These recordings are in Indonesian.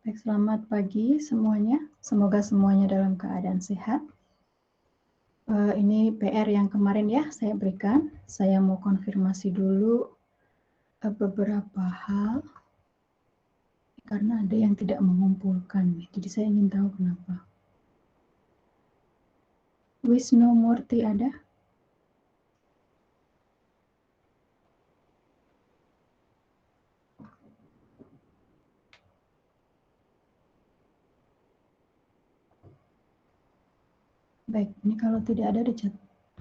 Baik, selamat pagi semuanya. Semoga semuanya dalam keadaan sehat. Ini PR yang kemarin ya saya berikan. Saya mau konfirmasi dulu beberapa hal karena ada yang tidak mengumpulkan. Jadi saya ingin tahu kenapa. Wisnu Murti ada? Baik, ini kalau tidak ada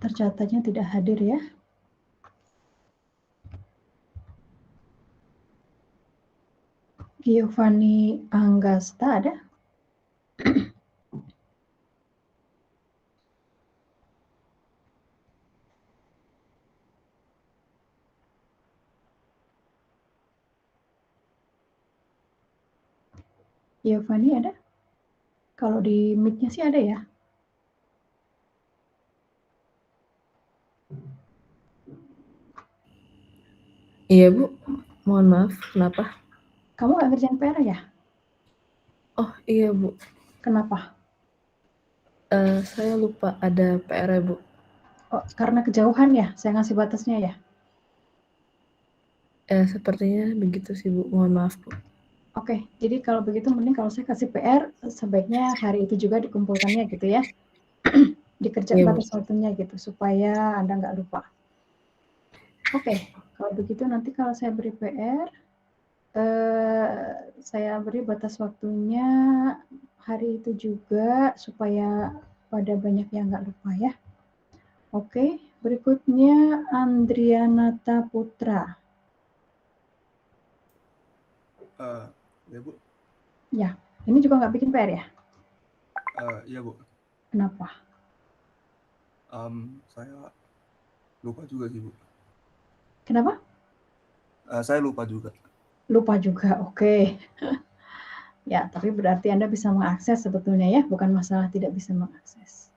tercatatnya tidak hadir ya. Giovanni Anggasta ada? Giovanni ada? Kalau di mic-nya sih ada ya. Iya Bu, mohon maaf, kenapa? Kamu nggak ngerjain PR ya? Oh iya Bu, Kenapa? saya lupa ada PR ya Bu. Oh, karena kejauhan ya? Saya ngasih batasnya ya? Sepertinya begitu sih Bu, mohon maaf Bu. Oke, jadi kalau begitu mending kalau saya kasih PR, sebaiknya hari itu juga dikumpulkannya gitu ya. Dikerjakan Iya Bu. pada waktunya gitu, supaya Anda nggak lupa. Oke, kalau begitu nanti kalau saya beri PR, saya beri batas waktunya hari itu juga, supaya pada banyak yang nggak lupa ya. Oke, berikutnya Andrianata Putra. Ya Bu, Ya, ini juga nggak bikin PR ya? iya Bu. Kenapa? Saya lupa juga sih Bu. Kenapa? Saya lupa juga. Lupa juga, oke. Ya, tapi berarti Anda bisa mengakses sebetulnya ya, bukan masalah tidak bisa mengakses.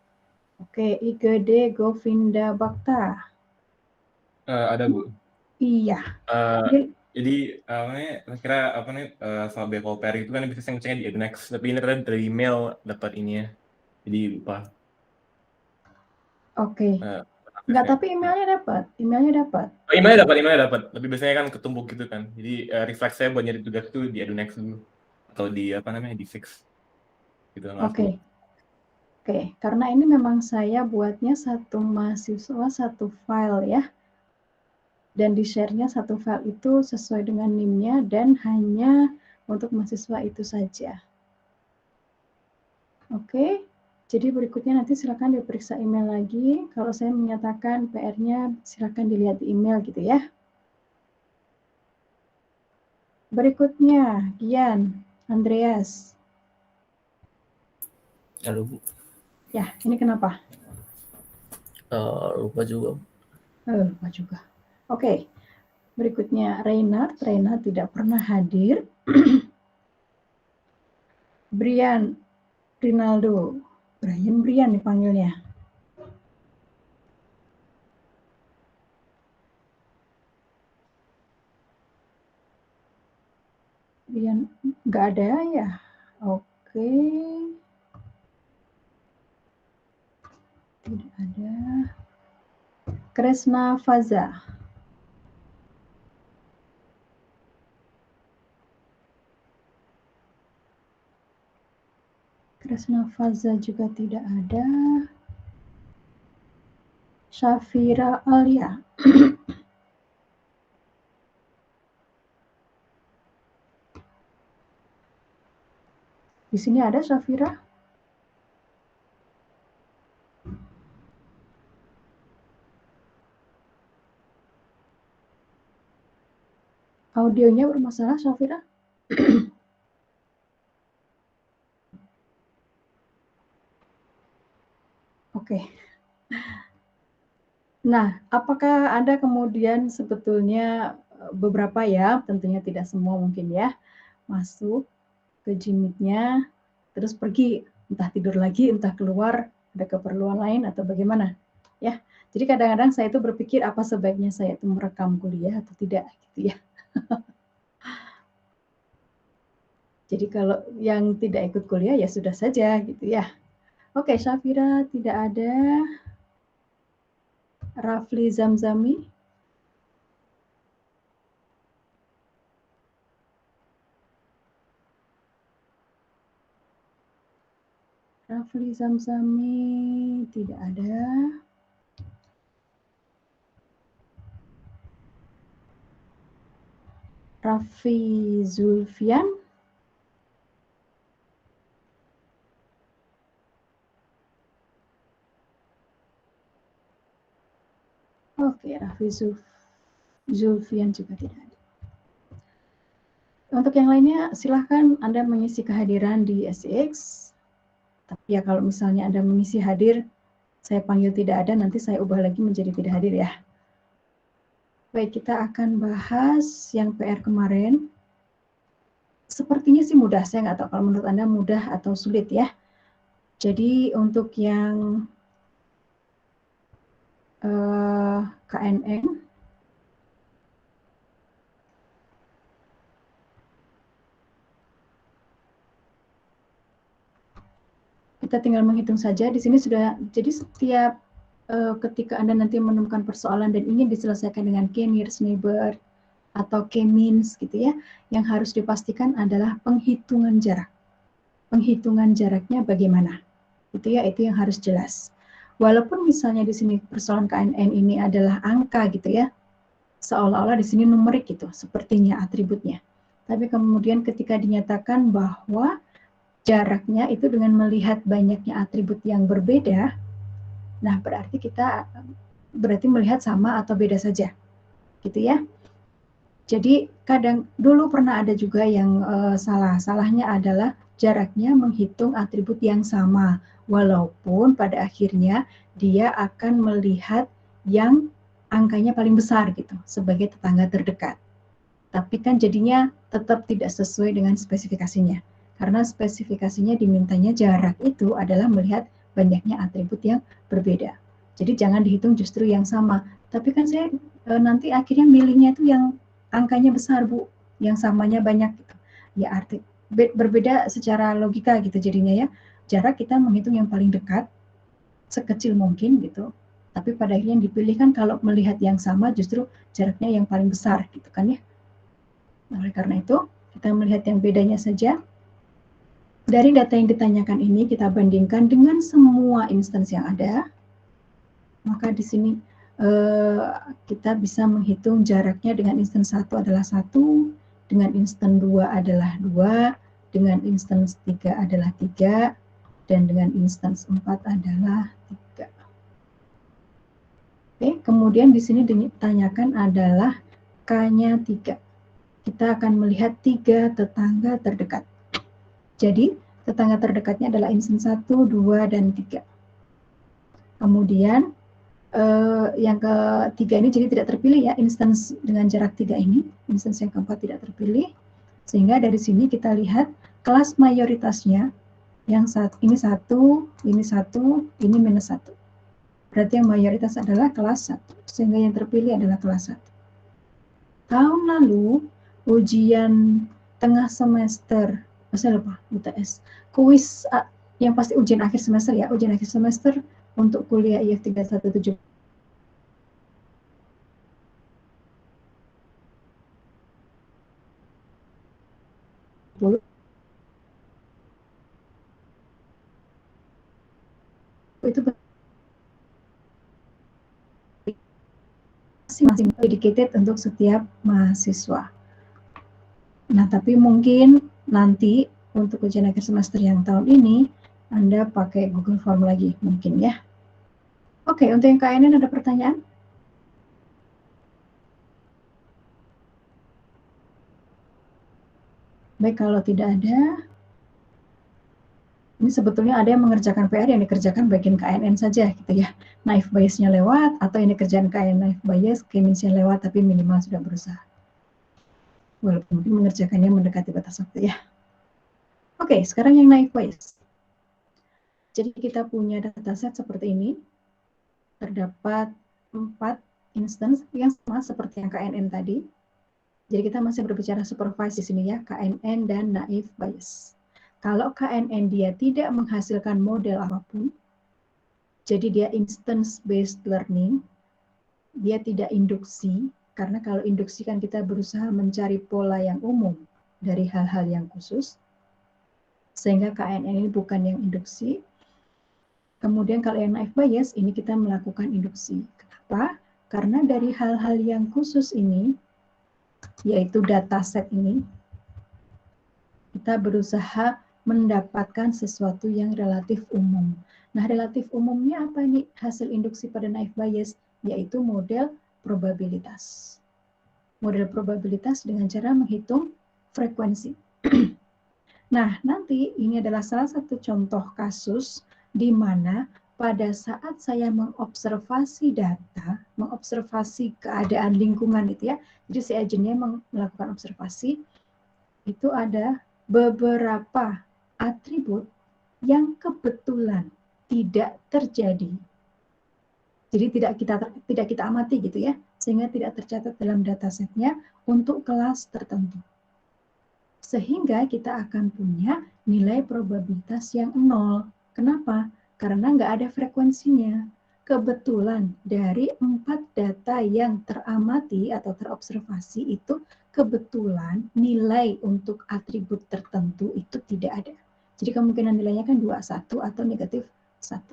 Oke, Igede Govinda Bakta. Ada Bu. Iya. Uh, Jadi, jadi kira apa nih alfabet pairing itu kan bisa saya ngeceknya di Ednex, tapi ini tadi dari email dapat ini ya, jadi lupa. oke. Enggak, Aksesnya. tapi emailnya dapat. Emailnya dapat. Oh, emailnya dapat, tapi biasanya kan ketumbuk gitu kan. Jadi refleks saya buat nyari tugas itu di Ednex dulu atau di apa namanya di Fix gitu. Maaf Bu. Oke. Oke, karena ini memang saya buatnya satu mahasiswa satu file ya. Dan di-share-nya satu file itu sesuai dengan NIM-nya dan hanya untuk mahasiswa itu saja. Oke, jadi berikutnya nanti silakan diperiksa email lagi. Kalau saya menyatakan PR-nya silakan dilihat di email gitu ya. Berikutnya, Gian, Andreas. Halo Bu, Ya, ini kenapa? lupa juga. Lupa juga. Oke, berikutnya Reynard. Reynard tidak pernah hadir. Brian, Rinaldo. Brian dipanggilnya. Brian, nggak ada ya? Oke. Tidak ada. Kresna Faza. Kresna Faza juga tidak ada. Syafira Alia. Di sini ada Syafira? Audionya bermasalah, Syafira? Oke. Nah, apakah Anda kemudian sebetulnya beberapa ya, tentunya tidak semua mungkin ya, masuk ke Gmeet-nya, terus pergi, entah tidur lagi, entah keluar, ada keperluan lain atau bagaimana? Ya, jadi kadang-kadang saya itu berpikir apa sebaiknya saya itu merekam kuliah atau tidak, gitu ya. Jadi kalau yang tidak ikut kuliah ya sudah saja gitu ya. Oke, Syafira tidak ada. Rafli Zamzami. Rafli Zamzami tidak ada. Raffi Zulfian. Oke, Raffi Zulfian juga tidak ada. Untuk yang lainnya, silahkan Anda mengisi kehadiran di SCX. Tapi ya kalau misalnya Anda mengisi hadir, saya panggil tidak ada, nanti saya ubah lagi menjadi tidak hadir ya. Baik, kita akan bahas yang PR kemarin. Sepertinya sih mudah, saya nggak tahu kalau menurut Anda mudah atau sulit ya. Jadi untuk yang KNN, kita tinggal menghitung saja. Di sini sudah, jadi setiap ketika Anda nanti menemukan persoalan dan ingin diselesaikan dengan k-nearest neighbor atau k-means gitu ya, yang harus dipastikan adalah penghitungan jarak. Penghitungan jaraknya bagaimana? Itu ya, itu yang harus jelas. Walaupun misalnya di sini persoalan KNN ini adalah angka gitu ya, seolah-olah di sini numerik gitu, sepertinya atributnya. Tapi kemudian ketika dinyatakan bahwa jaraknya itu dengan melihat banyaknya atribut yang berbeda, nah berarti kita melihat sama atau beda saja, gitu ya. Jadi kadang dulu pernah ada juga yang salahnya adalah jaraknya menghitung atribut yang sama, walaupun pada akhirnya dia akan melihat yang angkanya paling besar gitu sebagai tetangga terdekat. Tapi kan jadinya tetap tidak sesuai dengan spesifikasinya. Karena spesifikasinya dimintanya jarak itu adalah melihat banyaknya atribut yang berbeda. Jadi jangan dihitung justru yang sama. Tapi kan saya nanti akhirnya milihnya itu yang angkanya besar, Bu. Yang samanya banyak gitu. Ya arti berbeda secara logika gitu jadinya ya. Jarak kita menghitung yang paling dekat sekecil mungkin gitu. Tapi pada akhirnya yang dipilih kan kalau melihat yang sama justru jaraknya yang paling besar gitu kan ya. Oleh karena itu, kita melihat yang bedanya saja. Dari data yang ditanyakan ini, kita bandingkan dengan semua instansi yang ada. Maka di sini kita bisa menghitung jaraknya dengan instance 1 adalah 1, dengan instance 2 adalah 2, dengan instance 3 adalah 3, dan dengan instance 4 adalah 3. Oke, kemudian di sini ditanyakan adalah K-nya 3. Kita akan melihat 3 tetangga terdekat. Jadi, tetangga terdekatnya adalah instance 1, 2, dan 3. Kemudian, yang ketiga ini jadi tidak terpilih ya, instance dengan jarak 3 ini. Instance yang keempat tidak terpilih. Sehingga dari sini kita lihat kelas mayoritasnya, yang ini 1, ini 1, ini minus 1. Berarti yang mayoritas adalah kelas 1. Sehingga yang terpilih adalah kelas 1. Tahun lalu, ujian tengah semester, saya lupa, UTS, kuis yang pasti ujian akhir semester ya, ujian akhir semester untuk kuliah IF 3170. Itu masing-masing dedicated untuk setiap mahasiswa. Nah, tapi mungkin nanti untuk ujian akhir semester yang tahun ini, Anda pakai Google Form lagi mungkin ya. Oke, untuk yang KNN ada pertanyaan? Baik, kalau tidak ada, ini sebetulnya ada yang mengerjakan PR yang dikerjakan bagian KNN saja gitu ya. Naive Bayes-nya lewat, atau yang dikerjakan KNN Naive Bayes, K-means-nya lewat, tapi minimal sudah berusaha. Walaupun mungkin mengerjakannya mendekati batas waktu ya. Oke, sekarang yang Naive Bayes. Jadi kita punya dataset seperti ini. Terdapat 4 instance yang sama seperti yang KNN tadi. Jadi kita masih berbicara supervised di sini ya, KNN dan naive Bayes. Kalau KNN dia tidak menghasilkan model apapun, jadi dia instance based learning, dia tidak induksi, karena kalau induksi kan kita berusaha mencari pola yang umum dari hal-hal yang khusus, sehingga KNN ini bukan yang induksi. Kemudian kalau yang naive Bayes, ini kita melakukan induksi. Kenapa? Karena dari hal-hal yang khusus ini, yaitu dataset ini, kita berusaha mendapatkan sesuatu yang relatif umum. Nah, relatif umumnya apa ini hasil induksi pada naive Bayes? Yaitu model probabilitas. Model probabilitas dengan cara menghitung frekuensi. Nah, nanti ini adalah salah satu contoh kasus di mana pada saat saya mengobservasi data, mengobservasi keadaan lingkungan itu ya, jadi si agentnya melakukan observasi, itu ada beberapa atribut yang kebetulan tidak terjadi. Jadi tidak kita amati gitu ya, sehingga tidak tercatat dalam datasetnya untuk kelas tertentu. Sehingga kita akan punya nilai probabilitas yang 0. Kenapa? Karena nggak ada frekuensinya. Kebetulan dari 4 data yang teramati atau terobservasi itu kebetulan nilai untuk atribut tertentu itu tidak ada. Jadi kemungkinan nilainya kan 21 atau negatif 1.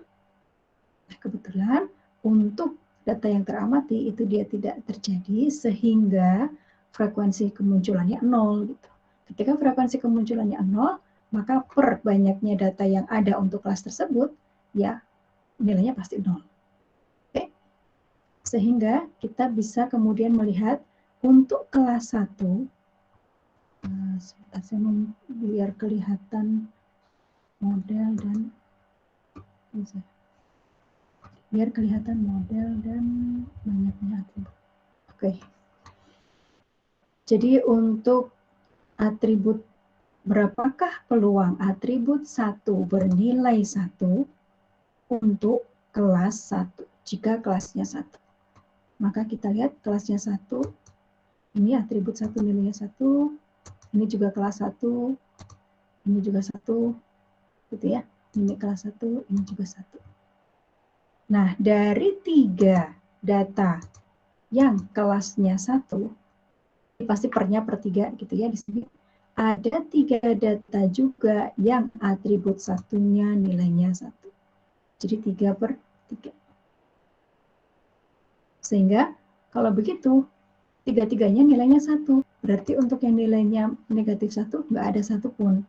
Nah, kebetulan untuk data yang teramati itu dia tidak terjadi sehingga frekuensi kemunculannya 0 gitu. Ketika frekuensi kemunculannya 0, maka per banyaknya data yang ada untuk kelas tersebut, ya nilainya pasti 0. Oke? Sehingga kita bisa kemudian melihat untuk kelas 1, sebentar saya biar kelihatan model dan banyaknya atribut. Oke. Jadi untuk atribut, berapakah peluang atribut 1 bernilai 1 untuk kelas 1, jika kelasnya 1. Maka kita lihat kelasnya 1, ini atribut 1 nilainya 1, ini juga kelas 1, ini juga 1, gitu ya. Ini kelas 1, ini juga 1. Nah, dari 3 data yang kelasnya 1, ini pasti pernya per 3 gitu ya di sini. Ada 3 data juga yang atribut satunya nilainya 1. Jadi 3 per 3. Sehingga kalau begitu, 3-3-nya nilainya 1. Berarti untuk yang nilainya negatif 1, nggak ada satupun.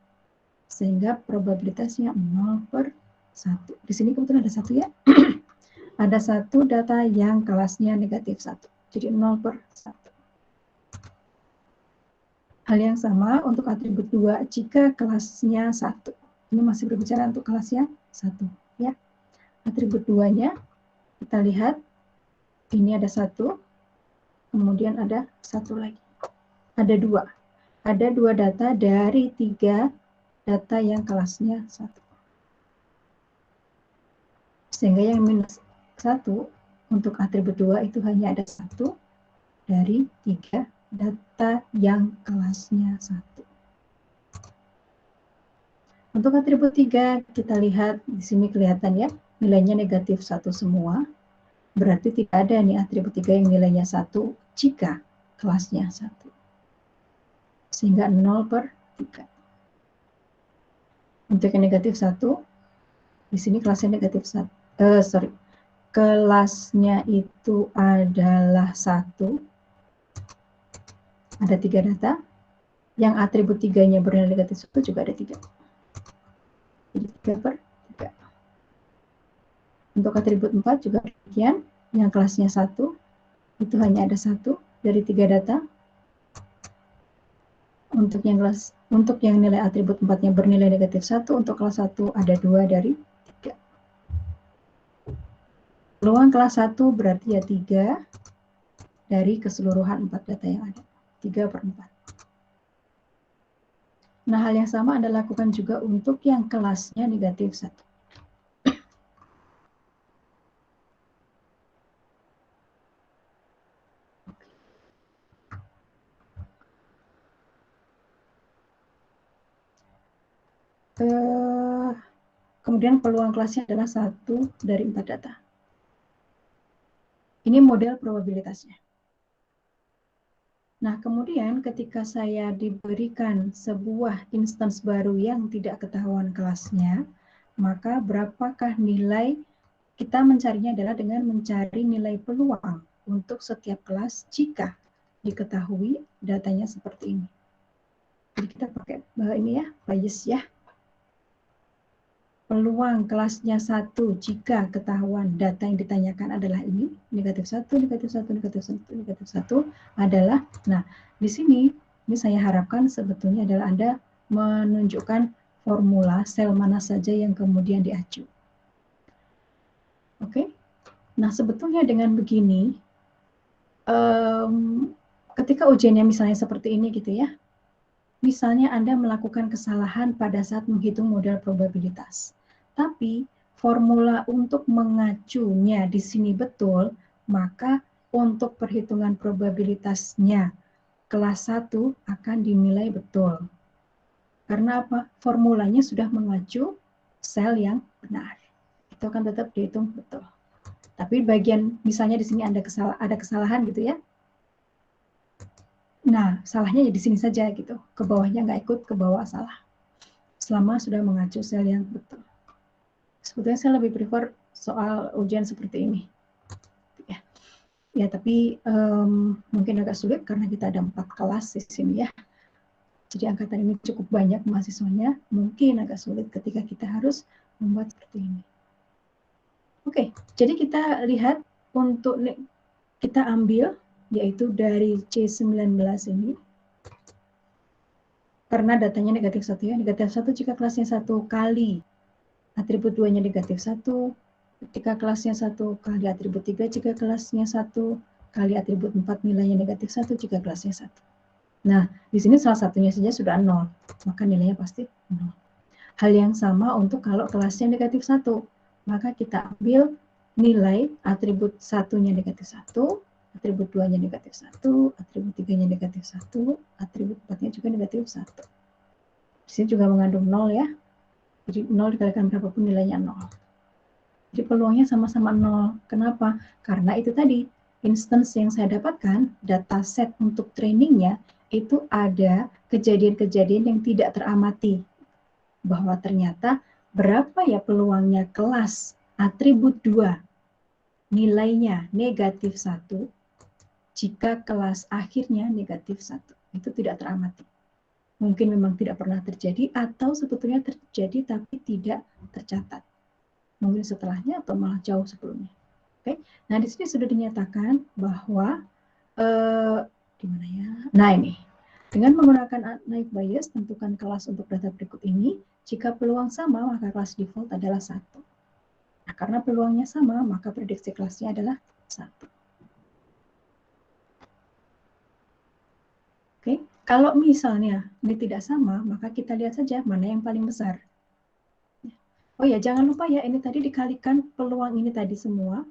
Sehingga probabilitasnya 0 per 1. Di sini kebetulan ada 1 ya. Ada 1 data yang kelasnya negatif 1. Jadi 0 per 1. Hal yang sama untuk atribut 2 jika kelasnya 1. Ini masih berbicara untuk kelasnya 1. Ya. Atribut 2-nya, kita lihat, ini ada 1, kemudian ada 1 lagi. Ada 2. Ada 2 data dari 3 data yang kelasnya 1. Sehingga yang minus 1 untuk atribut 2 itu hanya ada 1 dari 3 data yang kelasnya 1. Untuk atribut 3, kita lihat di sini kelihatan ya, nilainya negatif 1 semua. Berarti tidak ada nih atribut 3 yang nilainya 1 jika kelasnya 1. Sehingga 0 per 3. Untuk yang negatif 1, di sini kelasnya negatif 1. Kelasnya itu adalah 1. Ada 3 data. Yang atribut 3-nya bernilai negatif 1 juga ada 3. Jadi 3 per 3. Untuk atribut 4 juga demikian. Yang kelasnya 1, itu hanya ada 1 dari 3 data. Untuk yang nilai atribut 4-nya bernilai negatif 1, untuk kelas 1 ada 2 dari 3. Peluang kelas 1 berarti ya 3 dari keseluruhan 4 data yang ada. 3 per 4. Nah, hal yang sama Anda lakukan juga untuk yang kelasnya negatif 1. Kemudian peluang kelasnya adalah 1 dari 4 data. Ini model probabilitasnya. Nah, kemudian ketika saya diberikan sebuah instance baru yang tidak ketahuan kelasnya, maka berapakah nilai, kita mencarinya adalah dengan mencari nilai peluang untuk setiap kelas jika diketahui datanya seperti ini. Jadi kita pakai ini ya, bias ya. Peluang kelasnya 1 jika ketahuan data yang ditanyakan adalah ini, negatif 1, negatif 1, negatif 1, negatif 1 adalah, nah di sini ini saya harapkan sebetulnya adalah Anda menunjukkan formula sel mana saja yang kemudian diacu. Oke, nah sebetulnya dengan begini, ketika ujiannya misalnya seperti ini gitu ya, misalnya Anda melakukan kesalahan pada saat menghitung model probabilitas. Tapi formula untuk mengacunya di sini betul, maka untuk perhitungan probabilitasnya kelas 1 akan dinilai betul. Karena apa? Formulanya sudah mengacu sel yang benar. Itu akan tetap dihitung betul. Tapi bagian misalnya di sini ada kesalahan gitu ya. Nah, salahnya ya di sini saja gitu. Ke bawahnya nggak ikut ke bawah salah. Selama sudah mengacu sel yang betul. Sebetulnya saya lebih prefer soal ujian seperti ini. Ya tapi mungkin agak sulit karena kita ada 4 kelas di sini ya. Jadi angkatan ini cukup banyak mahasiswanya. Mungkin agak sulit ketika kita harus membuat seperti ini. Oke, jadi kita lihat untuk kita ambil yaitu dari C19 ini. Karena datanya negatif 1 ya. Negatif 1 jika kelasnya 1 kali atribut 2-nya negatif 1, ketika kelasnya 1 kali atribut 3, jika kelasnya 1 kali atribut 4 nilainya negatif 1, jika kelasnya 1. Nah, di sini salah satunya saja sudah 0, maka nilainya pasti 0. Hal yang sama untuk kalau kelasnya negatif 1, maka kita ambil nilai atribut 1-nya negatif 1, atribut 2-nya negatif 1, atribut 3-nya negatif 1, atribut 4-nya juga negatif 1. Di sini juga mengandung 0 ya. Jadi 0 dikalikan berapapun nilainya 0. Jadi peluangnya sama-sama 0. Kenapa? Karena itu tadi, instance yang saya dapatkan, dataset untuk trainingnya, itu ada kejadian-kejadian yang tidak teramati. Bahwa ternyata berapa ya peluangnya kelas atribut 2, nilainya negatif 1, jika kelas akhirnya negatif 1. Itu tidak teramati. Mungkin memang tidak pernah terjadi atau sebetulnya terjadi tapi tidak tercatat. Mungkin setelahnya atau malah jauh sebelumnya. Oke. Nah, di sini sudah dinyatakan bahwa di mana ya? Nah, ini. Dengan menggunakan naive Bayes, tentukan kelas untuk data berikut ini. Jika peluang sama, maka kelas default adalah 1. Nah, karena peluangnya sama, maka prediksi kelasnya adalah 1. Oke, kalau misalnya ini tidak sama, maka kita lihat saja mana yang paling besar. Oh ya, jangan lupa ya, ini tadi dikalikan peluang ini tadi semua.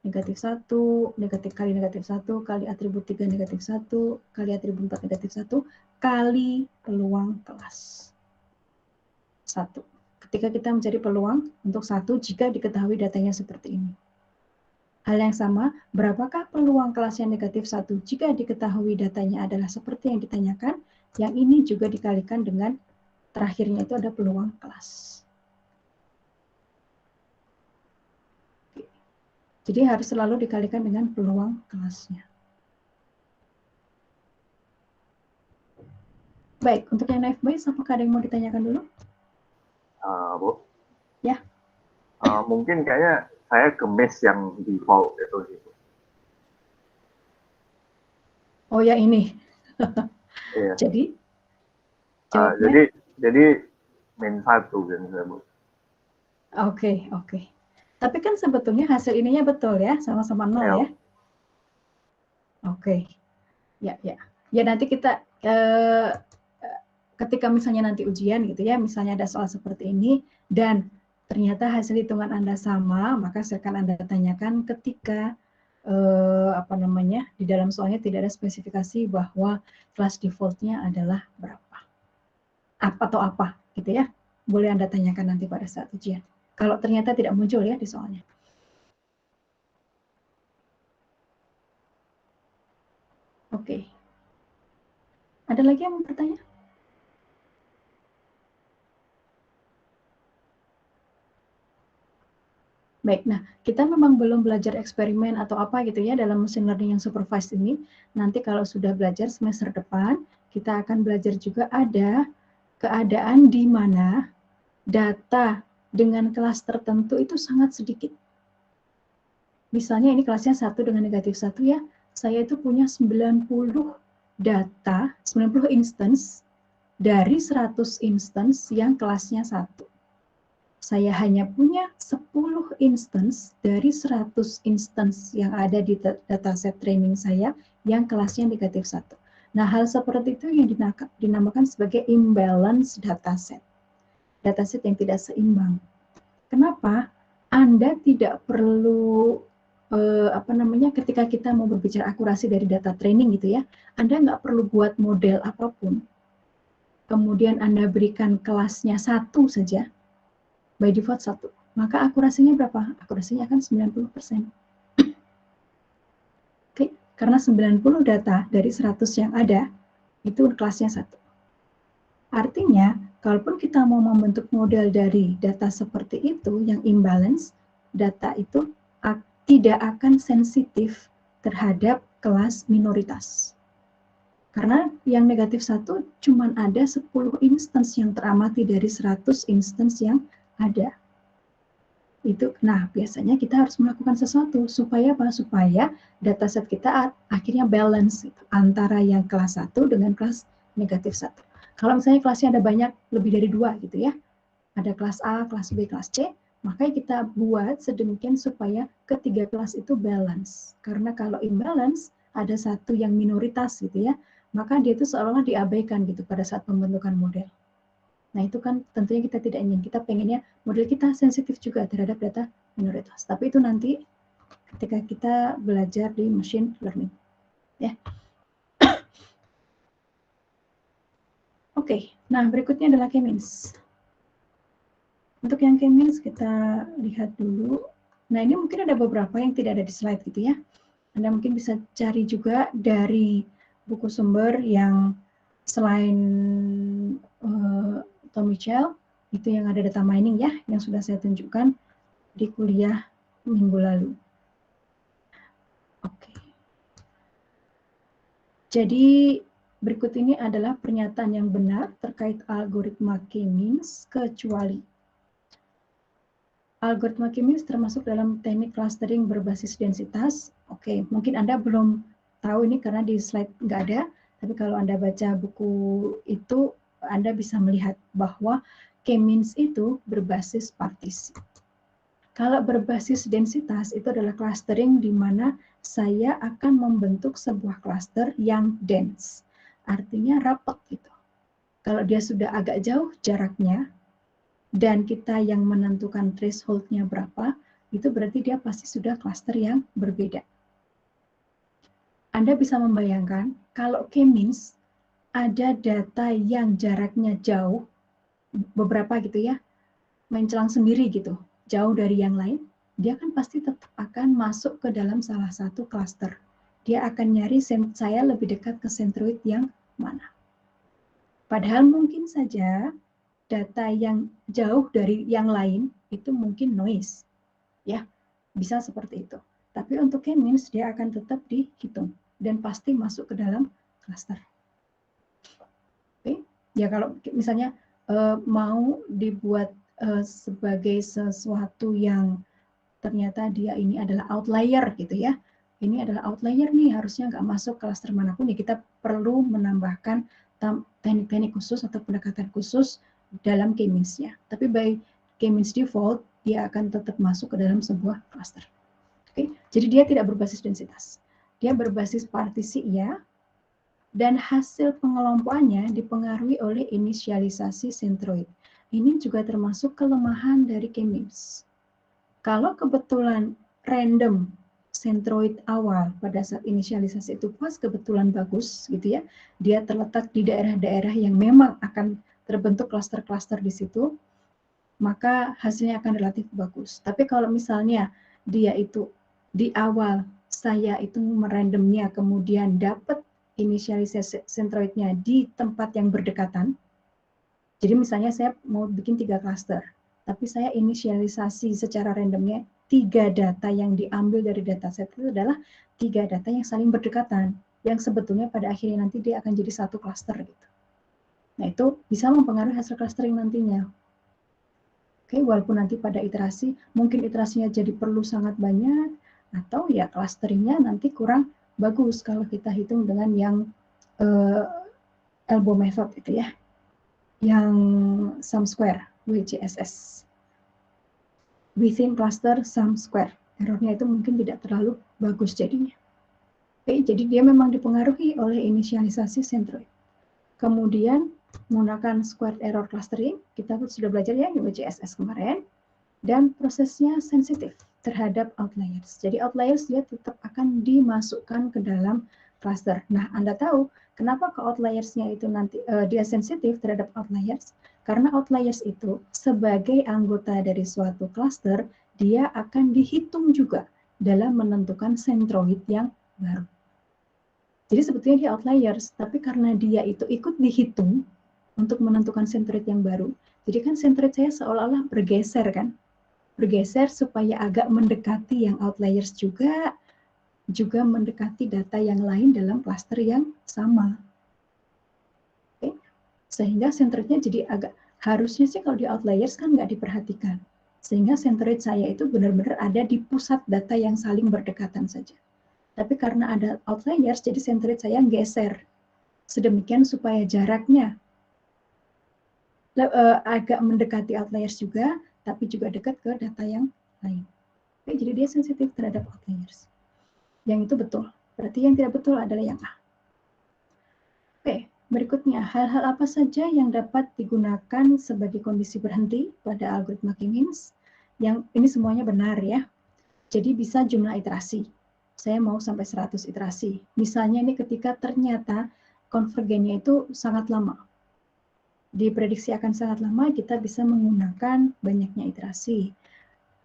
Negatif 1, negatif kali negatif 1, kali atribut 3 negatif 1, kali atribut 4 negatif 1, kali peluang kelas. 1. Ketika kita mencari peluang untuk 1 jika diketahui datanya seperti ini. Hal yang sama, berapakah peluang kelas yang negatif 1 jika diketahui datanya adalah seperti yang ditanyakan, yang ini juga dikalikan dengan terakhirnya itu ada peluang kelas. Jadi harus selalu dikalikan dengan peluang kelasnya. Baik, untuk yang naive Bayes, apakah ada yang mau ditanyakan dulu? Bu? Ya. Mungkin kayaknya saya ke mesh yang default itu gitu. Oh ya ini. Iya. Jadi main 1 kan saya Bu. Oke. Tapi kan sebetulnya hasil ininya betul ya, sama-sama 0 ya. Oke. Ya. Ya nanti kita ketika misalnya nanti ujian gitu ya, misalnya ada soal seperti ini dan ternyata hasil hitungan Anda sama, maka silakan Anda tanyakan ketika di dalam soalnya tidak ada spesifikasi bahwa kelas defaultnya adalah berapa. Atau apa gitu ya. boleh Anda tanyakan nanti pada saat ujian. Kalau ternyata tidak muncul ya di soalnya. Oke. Ada lagi yang mau bertanya? Baik, nah kita memang belum belajar eksperimen atau apa gitu ya dalam machine learning yang supervised ini. Nanti kalau sudah belajar semester depan, kita akan belajar juga ada keadaan di mana data dengan kelas tertentu itu sangat sedikit. Misalnya ini kelasnya 1 dengan negatif 1 ya, saya itu punya 90 data, 90 instance dari 100 instance yang kelasnya 1. Saya hanya punya 10 instance dari 100 instance yang ada di dataset training saya yang kelasnya negatif 1. Nah, hal seperti itu yang dinamakan sebagai imbalance dataset. Dataset yang tidak seimbang. Kenapa? Anda tidak perlu ketika kita mau berbicara akurasi dari data training gitu ya, Anda nggak perlu buat model apapun. Kemudian Anda berikan kelasnya 1 saja, by default 1, maka akurasinya berapa? Akurasinya akan 90%. Oke, karena 90 data dari 100 yang ada, itu kelasnya 1. Artinya, kalaupun kita mau membentuk model dari data seperti itu, yang imbalance, data itu tidak akan sensitif terhadap kelas minoritas. Karena yang negatif 1 cuma ada 10 instance yang teramati dari 100 instance yang ada. Itu, nah biasanya kita harus melakukan sesuatu supaya apa? Supaya dataset kita akhirnya balance gitu, antara yang kelas 1 dengan kelas negatif 1. Kalau misalnya kelasnya ada banyak, lebih dari 2 gitu ya, ada kelas A, kelas B, kelas C, maka kita buat sedemikian supaya ketiga kelas itu balance. Karena kalau imbalance, ada satu yang minoritas gitu ya, maka dia itu seolah-olah diabaikan gitu pada saat pembentukan model. Nah itu kan tentunya kita tidak ingin, kita pengennya model kita sensitif juga terhadap data minoritas. Tapi itu nanti ketika kita belajar di machine learning. Ya. Oke, nah berikutnya adalah K-means. Untuk yang K-means kita lihat dulu. Nah ini mungkin ada beberapa yang tidak ada di slide gitu ya. Anda mungkin bisa cari juga dari buku sumber yang selain Tom Mitchell, itu yang ada data mining ya, yang sudah saya tunjukkan di kuliah minggu lalu. Oke. Jadi berikut ini adalah pernyataan yang benar terkait algoritma K-means kecuali. Algoritma K-means termasuk dalam teknik clustering berbasis densitas. Oke, mungkin Anda belum tahu ini karena di slide nggak ada, tapi kalau Anda baca buku itu, Anda bisa melihat bahwa K-means itu berbasis partisi. Kalau berbasis densitas itu adalah clustering di mana saya akan membentuk sebuah cluster yang dense, artinya rapat gitu. Kalau dia sudah agak jauh jaraknya, dan kita yang menentukan threshold-nya berapa, itu berarti dia pasti sudah cluster yang berbeda. Anda bisa membayangkan kalau K-means ada data yang jaraknya jauh, beberapa gitu ya, mencelang sendiri gitu, jauh dari yang lain, dia kan pasti tetap akan masuk ke dalam salah satu cluster. Dia akan nyari saya lebih dekat ke centroid yang mana. Padahal mungkin saja data yang jauh dari yang lain itu mungkin noise, ya bisa seperti itu. Tapi untuk K-means dia akan tetap dihitung dan pasti masuk ke dalam cluster. Oke, ya kalau misalnya mau dibuat sebagai sesuatu yang ternyata dia ini adalah outlier gitu ya. Ini adalah outlier nih, harusnya nggak masuk cluster manapun ya, kita perlu menambahkan teknik-teknik khusus atau pendekatan khusus dalam K-means-nya. Tapi by K-means default, dia akan tetap masuk ke dalam sebuah cluster. Oke, jadi dia tidak berbasis densitas. Dia berbasis partisi ya, dan hasil pengelompokannya dipengaruhi oleh inisialisasi centroid. Ini juga termasuk kelemahan dari K-means. Kalau kebetulan random centroid awal pada saat inisialisasi itu pas kebetulan bagus gitu ya, dia terletak di daerah-daerah yang memang akan terbentuk cluster-cluster di situ, maka hasilnya akan relatif bagus. Tapi kalau misalnya dia itu di awal saya itu merandomnya kemudian dapat inisialisasi sentroidnya di tempat yang berdekatan. Jadi misalnya saya mau bikin 3 klaster, tapi saya inisialisasi secara randomnya 3 data yang diambil dari dataset itu adalah 3 data yang saling berdekatan, yang sebetulnya pada akhirnya nanti dia akan jadi satu klaster gitu. Nah itu bisa mempengaruhi hasil clustering nantinya. Oke, walaupun nanti pada iterasi, mungkin iterasinya jadi perlu sangat banyak, atau ya clusteringnya nanti kurang bagus kalau kita hitung dengan yang elbow method itu ya, yang sum square, WCSS. Within cluster sum square. Errornya itu mungkin tidak terlalu bagus jadinya. Oke, jadi dia memang dipengaruhi oleh inisialisasi centroid. Kemudian menggunakan squared error clustering, kita sudah belajar ya WCSS kemarin, dan prosesnya sensitif terhadap outliers. Jadi outliers dia tetap akan dimasukkan ke dalam cluster. Nah, Anda tahu kenapa ke outliersnya itu nanti dia sensitif terhadap outliers? Karena outliers itu sebagai anggota dari suatu cluster, dia akan dihitung juga dalam menentukan centroid yang baru. Jadi sebetulnya dia outliers, tapi karena dia itu ikut dihitung untuk menentukan centroid yang baru, jadi kan centroid saya seolah-olah bergeser kan, bergeser supaya agak mendekati yang outliers juga mendekati data yang lain dalam cluster yang sama. Oke. Sehingga centroidnya jadi agak, harusnya sih kalau di outliers kan nggak diperhatikan, sehingga centroid saya itu benar-benar ada di pusat data yang saling berdekatan saja. Tapi karena ada outliers, jadi centroid saya geser sedemikian supaya jaraknya agak mendekati outliers juga, tapi juga dekat ke data yang lain. Oke, jadi dia sensitif terhadap outliers. Yang itu betul. Berarti yang tidak betul adalah yang A. Oke, berikutnya, hal-hal apa saja yang dapat digunakan sebagai kondisi berhenti pada algoritma K-means? Yang ini semuanya benar ya. Jadi bisa jumlah iterasi. Saya mau sampai 100 iterasi. Misalnya ini ketika ternyata konvergennya itu sangat lama. Diprediksi akan sangat lama, kita bisa menggunakan banyaknya iterasi.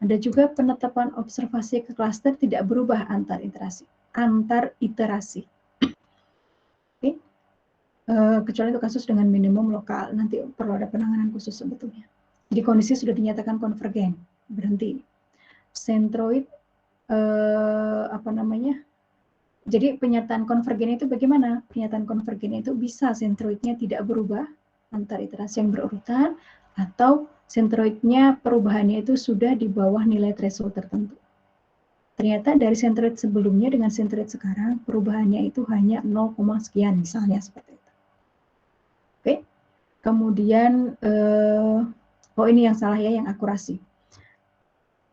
Ada juga penetapan observasi ke klaster tidak berubah antar iterasi. Oke. Kecuali untuk kasus dengan minimum lokal, nanti perlu ada penanganan khusus sebetulnya. Jadi kondisi sudah dinyatakan konvergen, berhenti. Centroid, jadi penyertaan konvergen itu bagaimana? Penyertaan konvergen itu bisa centroidnya tidak berubah antar iterasi yang berurutan, atau centroidnya perubahannya itu sudah di bawah nilai threshold tertentu. Ternyata dari centroid sebelumnya dengan centroid sekarang perubahannya itu hanya 0, sekian misalnya seperti itu. Oke. Kemudian ini yang salah ya, yang akurasi.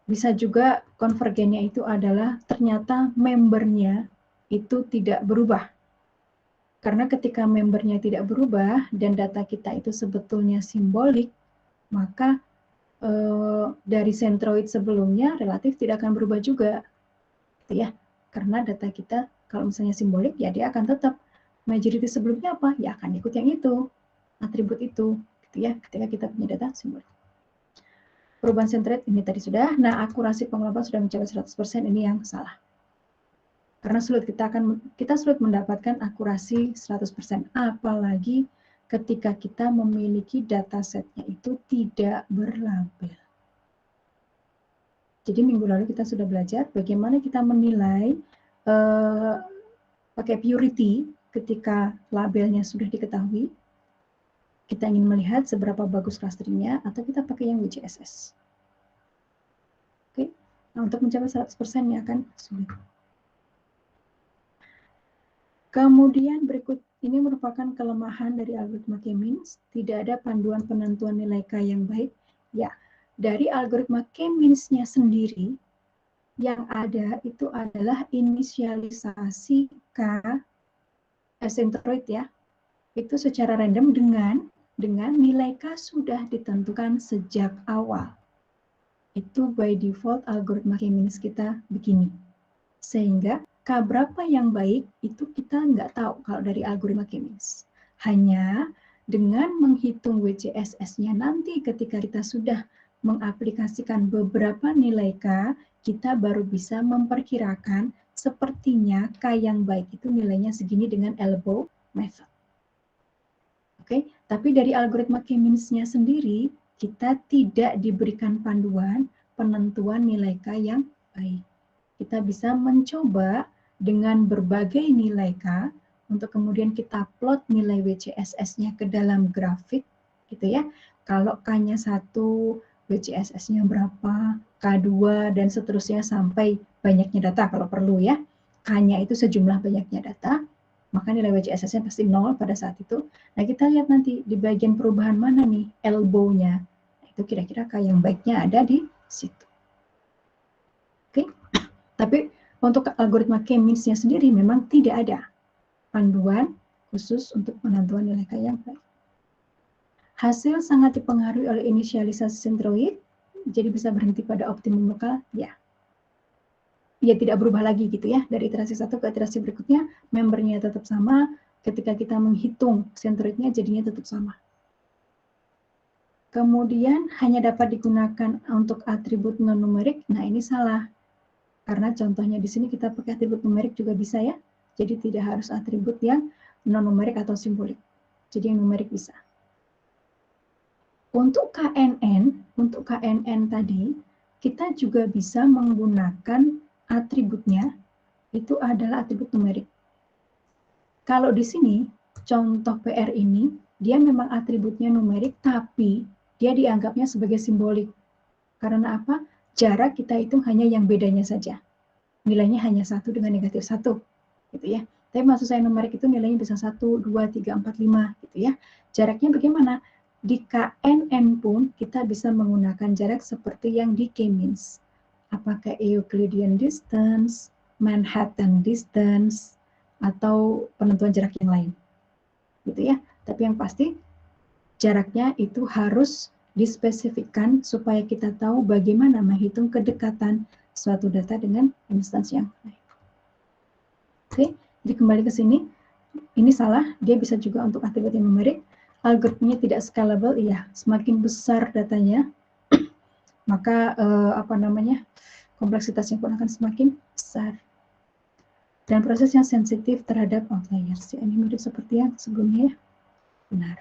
Bisa juga konvergennya itu adalah ternyata membernya itu tidak berubah. Karena ketika membernya tidak berubah dan data kita itu sebetulnya simbolik, maka dari centroid sebelumnya relatif tidak akan berubah juga, gitu ya. Karena data kita kalau misalnya simbolik, ya dia akan tetap majority sebelumnya apa? Ya akan ikut yang itu, atribut itu, gitu ya. Ketika kita punya data simbolik. Perubahan centroid ini tadi sudah. Nah, akurasi pengelolaan sudah mencapai 100%, ini yang salah. Karena kita sulit mendapatkan akurasi 100%, apalagi ketika kita memiliki datasetnya itu tidak berlabel. Jadi minggu lalu kita sudah belajar bagaimana kita menilai pakai purity ketika labelnya sudah diketahui. Kita ingin melihat seberapa bagus clusteringnya, atau kita pakai yang WCSS. Oke, nah untuk mencapai 100% ini akan sulit. Kemudian berikut ini merupakan kelemahan dari algoritma K-means, tidak ada panduan penentuan nilai K yang baik. Ya, dari algoritma K-means-nya sendiri, yang ada itu adalah inisialisasi K centroid ya, itu secara random dengan nilai K sudah ditentukan sejak awal. Itu by default algoritma K-means kita begini. Sehingga K berapa yang baik itu kita nggak tahu kalau dari algoritma K-means. Hanya dengan menghitung WCSS-nya nanti ketika kita sudah mengaplikasikan beberapa nilai K, kita baru bisa memperkirakan sepertinya K yang baik itu nilainya segini dengan elbow method. Oke, tapi dari algoritma K-means-nya sendiri, kita tidak diberikan panduan penentuan nilai K yang baik. Kita bisa mencoba dengan berbagai nilai K, untuk kemudian kita plot nilai WCSS-nya ke dalam grafik, gitu ya. Kalau K-nya 1, WCSS-nya berapa, K2, dan seterusnya sampai banyaknya data kalau perlu ya. K-nya itu sejumlah banyaknya data, maka nilai WCSS-nya pasti 0 pada saat itu. Nah, kita lihat nanti di bagian perubahan mana nih elbow-nya. Itu kira-kira K yang baiknya ada di situ. Oke, tapi untuk algoritma K-means-nya sendiri memang tidak ada panduan khusus untuk penentuan nilai K yang baik. Hasil sangat dipengaruhi oleh inisialisasi sentroid, jadi bisa berhenti pada optimum lokal, ya. Ya tidak berubah lagi gitu ya, dari iterasi satu ke iterasi berikutnya, membernya tetap sama, ketika kita menghitung sentroidnya jadinya tetap sama. Kemudian hanya dapat digunakan untuk atribut non-numerik, nah ini salah. Karena contohnya di sini kita pakai atribut numerik juga bisa ya, jadi tidak harus atribut yang non-numerik atau simbolik. Jadi yang numerik bisa. Untuk KNN tadi, kita juga bisa menggunakan atributnya, itu adalah atribut numerik. Kalau di sini, contoh PR ini, dia memang atributnya numerik, tapi dia dianggapnya sebagai simbolik. Karena apa? Jarak kita hitung hanya yang bedanya saja. Nilainya hanya 1 dengan negatif 1. Gitu ya. Tapi maksud saya numerik itu nilainya bisa 1, 2, 3, 4, 5. Gitu ya. Jaraknya bagaimana? Di KNN pun kita bisa menggunakan jarak seperti yang di K-means. Apakah Euclidean distance, Manhattan distance, atau penentuan jarak yang lain. Gitu ya. Tapi yang pasti jaraknya itu harus dispesifikkan supaya kita tahu bagaimana menghitung kedekatan suatu data dengan instansi yang lain. Oke, jadi kembali ke sini. Ini salah, dia bisa juga untuk atribut yang numerik. Algoritmanya tidak scalable, iya. Semakin besar datanya, maka kompleksitasnya pun akan semakin besar. Dan proses yang sensitif terhadap outliers. Ini mirip seperti yang sebelumnya ya. Benar.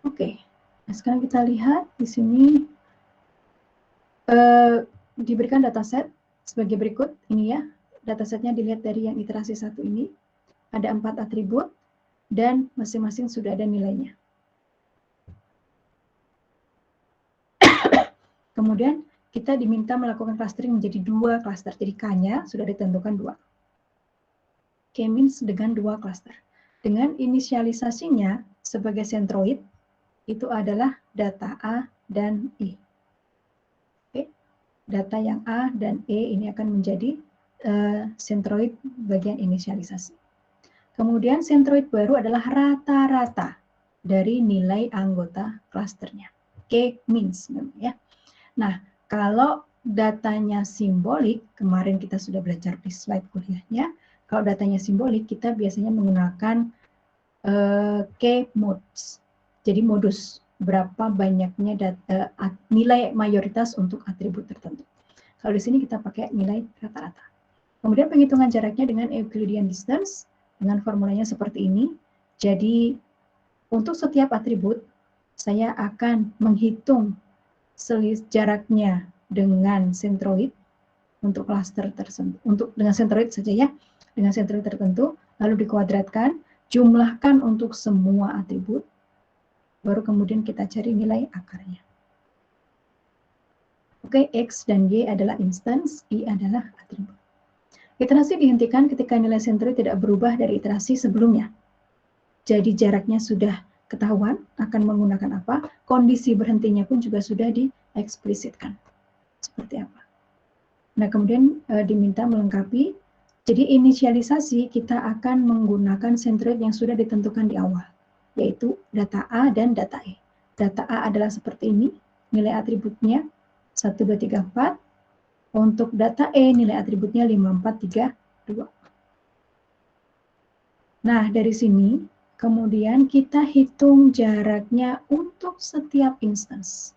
Oke, nah sekarang kita lihat di sini diberikan dataset sebagai berikut. Ini ya, datasetnya dilihat dari yang iterasi 1 ini. Ada 4 atribut dan masing-masing sudah ada nilainya. Kemudian kita diminta melakukan clustering menjadi 2 cluster. Jadi K-nya sudah ditentukan 2. K-means dengan 2 cluster. Dengan inisialisasinya sebagai centroid, itu adalah data A dan E. Oke. Data yang A dan E ini akan menjadi centroid bagian inisialisasi. Kemudian centroid baru adalah rata-rata dari nilai anggota klasternya. K-means ya. Nah, kalau datanya simbolik, kemarin kita sudah belajar di slide kuliahnya, kalau datanya simbolik kita biasanya menggunakan K-modes. Jadi modus, berapa banyaknya nilai mayoritas untuk atribut tertentu. Kalau di sini kita pakai nilai rata-rata. Kemudian penghitungan jaraknya dengan Euclidean distance, dengan formulanya seperti ini. Jadi untuk setiap atribut, saya akan menghitung jaraknya dengan centroid untuk cluster tertentu. Dengan centroid saja ya, dengan centroid tertentu, lalu dikuadratkan, jumlahkan untuk semua atribut, baru kemudian kita cari nilai akarnya. Oke, X dan Y adalah instance, Y adalah atribut. Iterasi dihentikan ketika nilai centroid tidak berubah dari iterasi sebelumnya. Jadi jaraknya sudah ketahuan akan menggunakan apa, kondisi berhentinya pun juga sudah dieksplisitkan. Seperti apa. Nah, kemudian diminta melengkapi, jadi inisialisasi kita akan menggunakan centroid yang sudah ditentukan di awal, yaitu data A dan data E. Data A adalah seperti ini, nilai atributnya 1, 2, 3, 4. Untuk data E, nilai atributnya 5, 4, 3, 2. Nah, dari sini, Kemudian kita hitung jaraknya untuk setiap instance.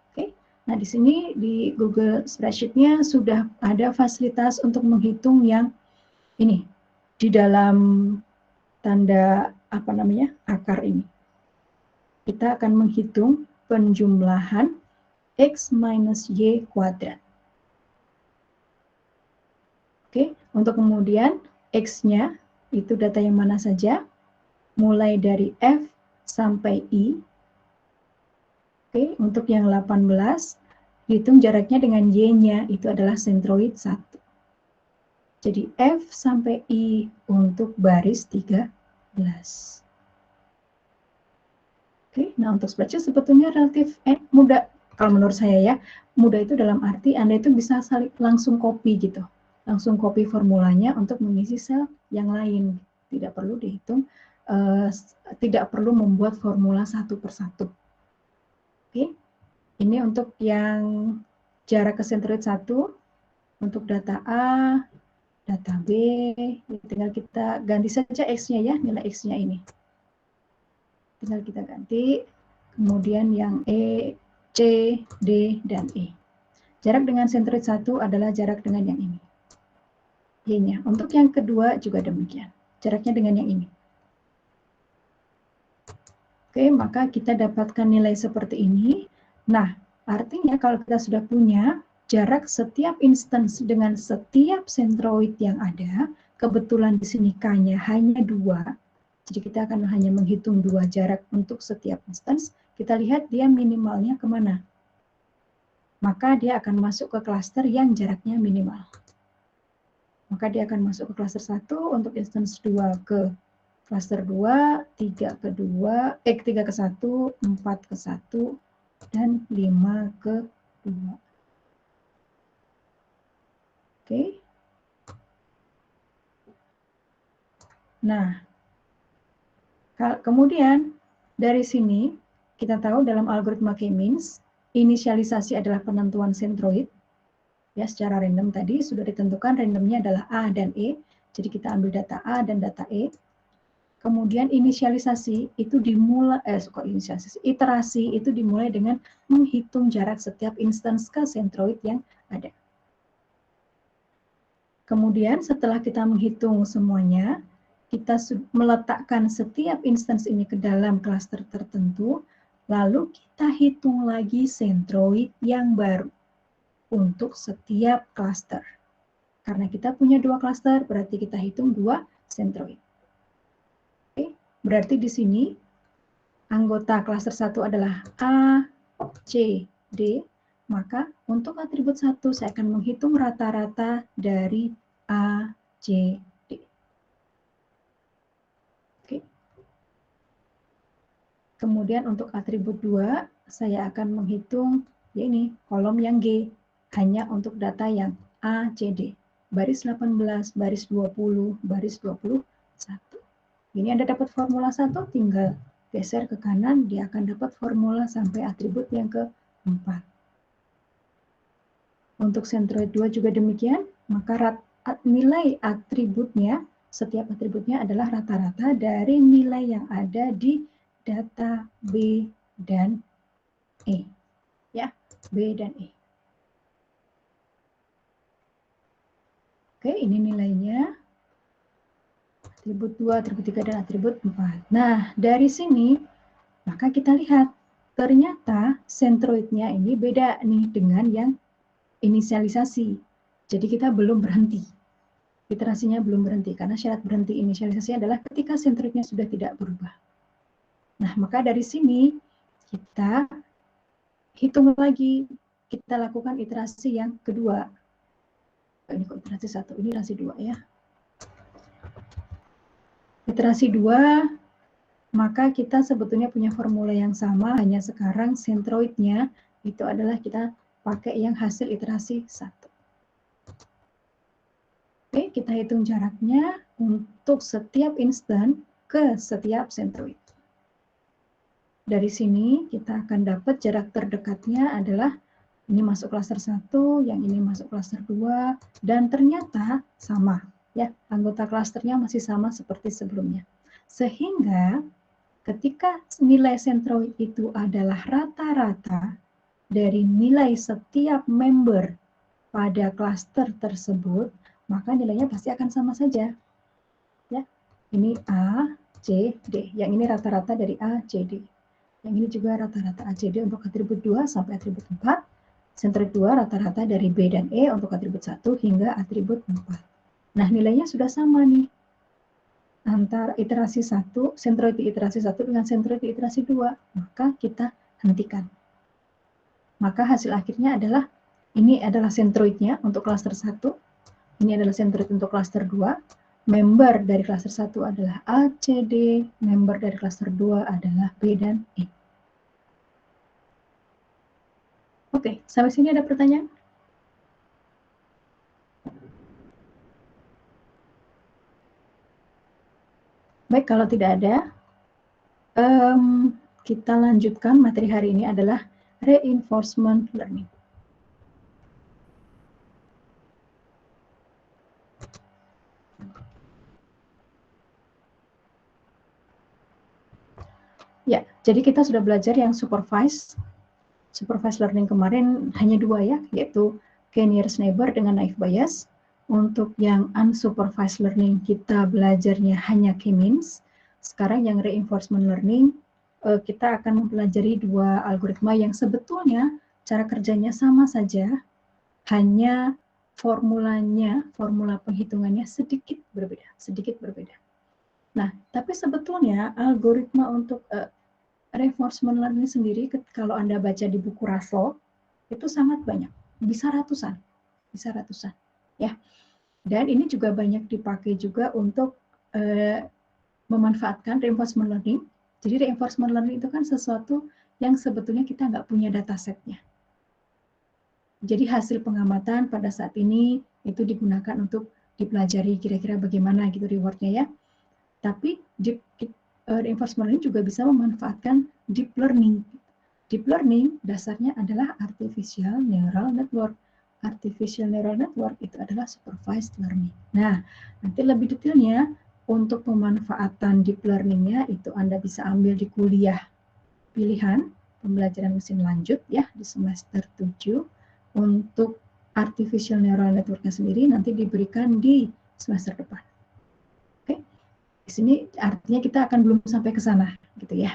Oke. Nah, di sini di Google Spreadsheet-nya sudah ada fasilitas untuk menghitung yang ini di dalam tanda akar ini. Kita akan menghitung penjumlahan X minus Y kuadrat. Oke, untuk kemudian X-nya itu data yang mana saja, mulai dari F sampai I. Oke, untuk yang 18, hitung jaraknya dengan Y-nya, itu adalah sentroid 1. Jadi F sampai I untuk baris 13. Oke, nah untuk spreadsheet sebetulnya relatif mudah. Kalau menurut saya ya, mudah itu dalam arti Anda itu bisa langsung copy gitu. Langsung copy formulanya untuk mengisi sel yang lain. Tidak perlu dihitung, tidak perlu membuat formula satu persatu. Oke, ini untuk yang jarak ke sentroid 1, untuk data A, data B, tinggal kita ganti saja X-nya ya, nilai X-nya ini. Tinggal kita ganti, kemudian yang E, C, D, dan E. Jarak dengan sentroid 1 adalah jarak dengan yang ini. Y-nya. Untuk yang kedua juga demikian. Jaraknya dengan yang ini. Oke, maka kita dapatkan nilai seperti ini. Nah, artinya kalau kita sudah punya jarak setiap instance dengan setiap sentroid yang ada, kebetulan di sini K-nya hanya 2, jadi kita akan hanya menghitung 2 jarak untuk setiap instance, kita lihat dia minimalnya kemana. Maka dia akan masuk ke klaster yang jaraknya minimal. Maka dia akan masuk ke klaster 1, untuk instance 2 ke klaster 2, 3 ke 2, 3 ke 1, 4 ke 1, dan 5 ke 2. Oke. Nah, kemudian dari sini kita tahu dalam algoritma K-means, inisialisasi adalah penentuan sentroid. Ya, secara random tadi sudah ditentukan randomnya adalah A dan E. Jadi kita ambil data A dan data E. Kemudian inisialisasi itu dimulai, iterasi itu dimulai dengan menghitung jarak setiap instance ke sentroid yang ada. Kemudian setelah kita menghitung semuanya, kita meletakkan setiap instance ini ke dalam klaster tertentu, lalu kita hitung lagi sentroid yang baru untuk setiap klaster. Karena kita punya 2 klaster, berarti kita hitung 2 sentroid. Oke, berarti di sini anggota klaster 1 adalah A, C, D, maka untuk atribut 1 saya akan menghitung rata-rata dari A, C, D. Oke. Kemudian untuk atribut 2 saya akan menghitung ya ini kolom yang G, hanya untuk data yang A, C, D. Baris 18, baris 20, baris 21. Ini Anda dapat formula 1, tinggal geser ke kanan, dia akan dapat formula sampai atribut yang ke-4. Untuk sentroid 2 juga demikian, maka nilai atributnya, setiap atributnya adalah rata-rata dari nilai yang ada di data B dan E. Ya, B dan E. Oke, ini nilainya. Atribut 2, atribut 3, dan atribut 4. Nah, dari sini, maka kita lihat, ternyata sentroidnya ini beda nih dengan yang inisialisasi. Jadi kita belum berhenti. Iterasinya belum berhenti, karena syarat berhenti inisialisasi adalah ketika sentroidnya sudah tidak berubah. Nah, maka dari sini, kita hitung lagi, kita lakukan iterasi yang kedua. Ini kok iterasi 1, ini iterasi 2 ya. Iterasi 2, maka kita sebetulnya punya formula yang sama, hanya sekarang sentroidnya itu adalah kita pakai yang hasil iterasi 1. Oke, kita hitung jaraknya untuk setiap instan ke setiap sentroid. Dari sini kita akan dapat jarak terdekatnya adalah ini masuk klaster 1, yang ini masuk klaster 2, dan ternyata sama. Ya, anggota klasternya masih sama seperti sebelumnya. Sehingga ketika nilai sentroid itu adalah rata-rata dari nilai setiap member pada klaster tersebut, maka nilainya pasti akan sama saja. Ya, ini A, C, D. Yang ini rata-rata dari A, C, D. Yang ini juga rata-rata A, C, D untuk atribut 2 sampai atribut 4. Sentroid 2 rata-rata dari B dan E untuk atribut 1 hingga atribut 4. Nah, nilainya sudah sama nih. Antara iterasi 1, sentroid di iterasi 1 dengan sentroid di iterasi 2. Maka kita hentikan. Maka hasil akhirnya adalah, ini adalah sentroidnya untuk klaster 1. Ini adalah sentroid untuk klaster 2. Member dari klaster 1 adalah A, C, D. Member dari klaster 2 adalah B dan E. Oke, sampai sini ada pertanyaan? Baik, kalau tidak ada, kita lanjutkan. Materi hari ini adalah reinforcement learning. Ya, jadi kita sudah belajar yang supervised learning kemarin hanya 2 ya, yaitu k-nearest neighbor dengan naive Bayes. Untuk yang unsupervised learning kita belajarnya hanya k-means. Sekarang yang reinforcement learning kita akan mempelajari 2 algoritma yang sebetulnya cara kerjanya sama saja, hanya formula penghitungannya sedikit berbeda. Nah, tapi sebetulnya algoritma untuk reinforcement learning sendiri, kalau Anda baca di buku Russell, itu sangat banyak, bisa ratusan, ya. Dan ini juga banyak dipakai juga untuk memanfaatkan reinforcement learning. Jadi reinforcement learning itu kan sesuatu yang sebetulnya kita nggak punya datasetnya. Jadi hasil pengamatan pada saat ini itu digunakan untuk dipelajari kira-kira bagaimana gitu rewardnya ya. Tapi reinforcement learning juga bisa memanfaatkan deep learning. Deep learning dasarnya adalah artificial neural network. Artificial neural network itu adalah supervised learning. Nah, nanti lebih detailnya untuk pemanfaatan deep learning-nya itu Anda bisa ambil di kuliah pilihan pembelajaran mesin lanjut ya di semester 7. Untuk artificial neural network-nya sendiri nanti diberikan di semester depan. Oke. Di sini artinya kita akan belum sampai ke sana gitu ya.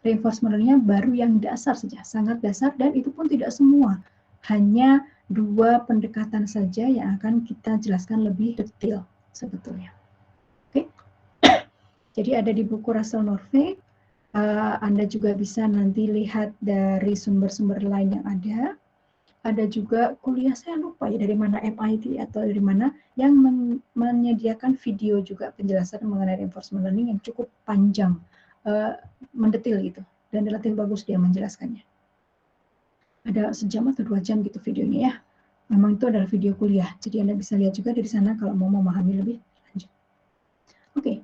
Reinforcement learning-nya baru yang dasar saja, sangat dasar, dan itu pun tidak semua. Hanya 2 pendekatan saja yang akan kita jelaskan lebih detail sebetulnya. Oke. Jadi ada di buku Russell Norvig. Anda juga bisa nanti lihat dari sumber-sumber lain yang ada. Ada juga kuliah, saya lupa ya dari mana, MIT atau dari mana, yang menyediakan video juga penjelasan mengenai reinforcement learning yang cukup panjang, mendetil gitu, dan relatif bagus dia menjelaskannya. Ada 1 jam atau 2 jam gitu videonya ya. Memang itu adalah video kuliah, jadi Anda bisa lihat juga dari sana kalau mau memahami lebih lanjut. Oke,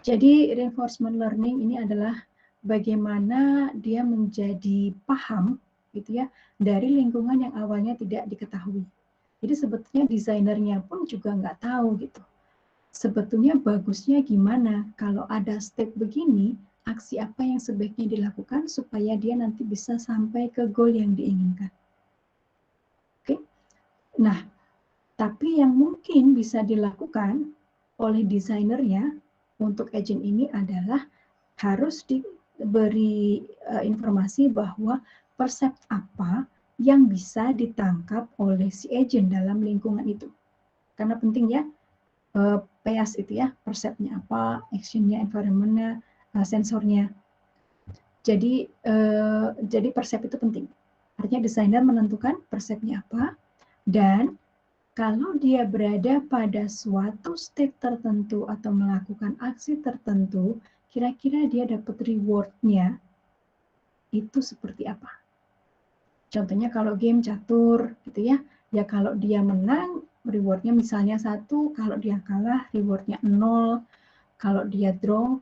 jadi reinforcement learning ini adalah bagaimana dia menjadi paham gitu ya dari lingkungan yang awalnya tidak diketahui. Jadi sebetulnya desainernya pun juga nggak tahu gitu. Sebetulnya bagusnya gimana kalau ada step begini, aksi apa yang sebaiknya dilakukan supaya dia nanti bisa sampai ke goal yang diinginkan. Oke. Nah, tapi yang mungkin bisa dilakukan oleh desainernya untuk agent ini adalah harus diberi informasi bahwa persep apa yang bisa ditangkap oleh si agent dalam lingkungan itu. Karena penting ya, PAS itu ya, persepnya apa, actionnya, environment-nya, sensornya. Jadi persep itu penting. Artinya desainer menentukan persepnya apa, dan kalau dia berada pada suatu state tertentu atau melakukan aksi tertentu, kira-kira dia dapat reward-nya itu seperti apa. Contohnya kalau game catur gitu ya, ya kalau dia menang reward-nya misalnya 1, kalau dia kalah reward-nya 0, kalau dia draw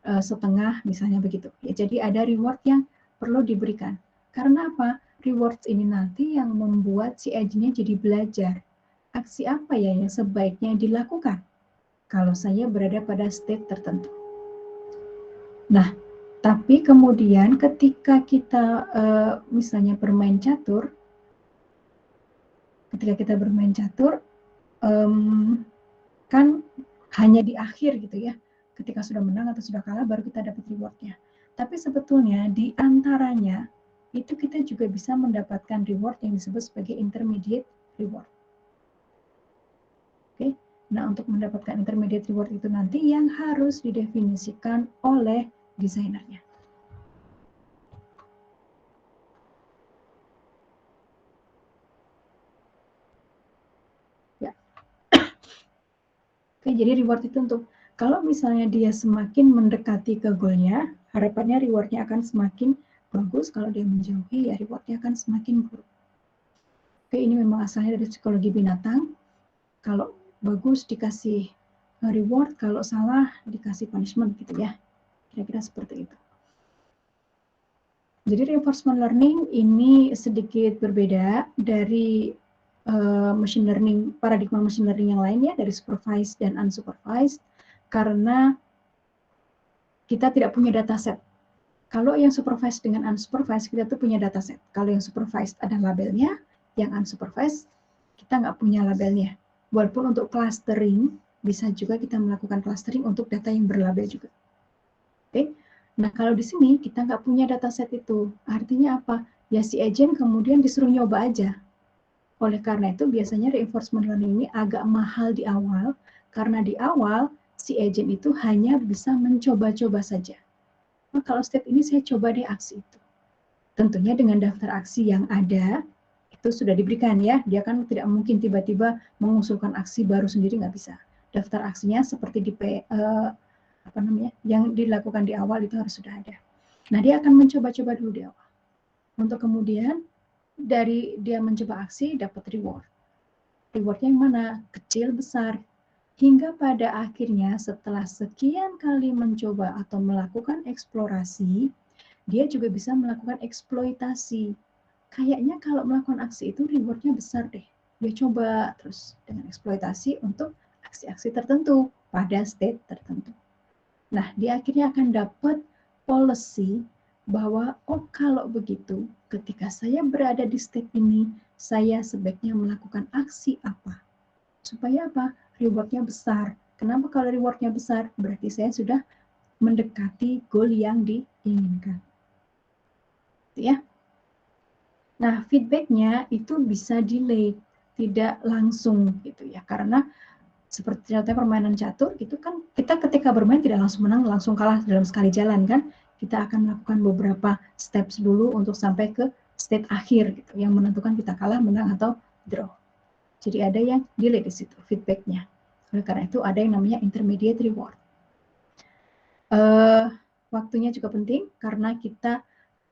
setengah misalnya begitu. Ya, jadi ada reward yang perlu diberikan. Karena apa? Rewards ini nanti yang membuat si agent-nya jadi belajar. Aksi apa ya yang sebaiknya dilakukan kalau saya berada pada state tertentu. Nah, tapi kemudian ketika kita misalnya bermain catur, kan hanya di akhir gitu ya, ketika sudah menang atau sudah kalah baru kita dapat rewardnya. Tapi sebetulnya di antaranya itu kita juga bisa mendapatkan reward yang disebut sebagai intermediate reward. Oke, nah untuk mendapatkan intermediate reward itu nanti yang harus didefinisikan oleh desainernya. Ya. Oke, jadi reward itu untuk kalau misalnya dia semakin mendekati ke goalnya, harapannya rewardnya akan semakin bagus. Kalau dia menjauhi, ya rewardnya akan semakin buruk. Oke, ini memang asalnya dari psikologi binatang. Kalau bagus dikasih reward, kalau salah dikasih punishment gitu ya. Kira-kira seperti itu. Jadi reinforcement learning ini sedikit berbeda dari machine learning, paradigma machine learning yang lainnya, dari supervised dan unsupervised, karena kita tidak punya dataset. Kalau yang supervised dengan unsupervised, kita tuh punya dataset. Kalau yang supervised ada labelnya, yang unsupervised kita nggak punya labelnya. Walaupun untuk clustering, bisa juga kita melakukan clustering untuk data yang berlabel juga. Oke. Nah, kalau di sini kita nggak punya dataset itu. Artinya apa? Ya si agent kemudian disuruh nyoba aja. Oleh karena itu, biasanya reinforcement learning ini agak mahal di awal, karena di awal si agent itu hanya bisa mencoba-coba saja. Nah, kalau step ini saya coba deh aksi itu. Tentunya dengan daftar aksi yang ada, itu sudah diberikan ya. Dia kan tidak mungkin tiba-tiba mengusulkan aksi baru sendiri, nggak bisa. Daftar aksinya seperti di yang dilakukan di awal itu harus sudah ada. Nah, dia akan mencoba-coba dulu di awal. Untuk kemudian dari dia mencoba aksi dapat reward. Rewardnya yang mana? Kecil, besar. Hingga pada akhirnya setelah sekian kali mencoba atau melakukan eksplorasi, dia juga bisa melakukan eksploitasi. Kayaknya kalau melakukan aksi itu rewardnya besar deh. Dia coba terus dengan eksploitasi untuk aksi-aksi tertentu pada state tertentu. Nah, dia akhirnya akan dapat policy bahwa, oh kalau begitu, ketika saya berada di state ini, saya sebaiknya melakukan aksi apa? Supaya apa? Rewardnya besar. Kenapa kalau rewardnya besar? Berarti saya sudah mendekati goal yang diinginkan. Ya. Nah, feedbacknya itu bisa delay, tidak langsung gitu ya, karena seperti contohnya permainan catur itu kan kita ketika bermain tidak langsung menang, langsung kalah dalam sekali jalan kan. Kita akan melakukan beberapa steps dulu untuk sampai ke state akhir gitu, yang menentukan kita kalah, menang atau draw. Jadi ada yang delay di situ feedbacknya. Oleh karena itu ada yang namanya intermediate reward. Waktunya juga penting karena kita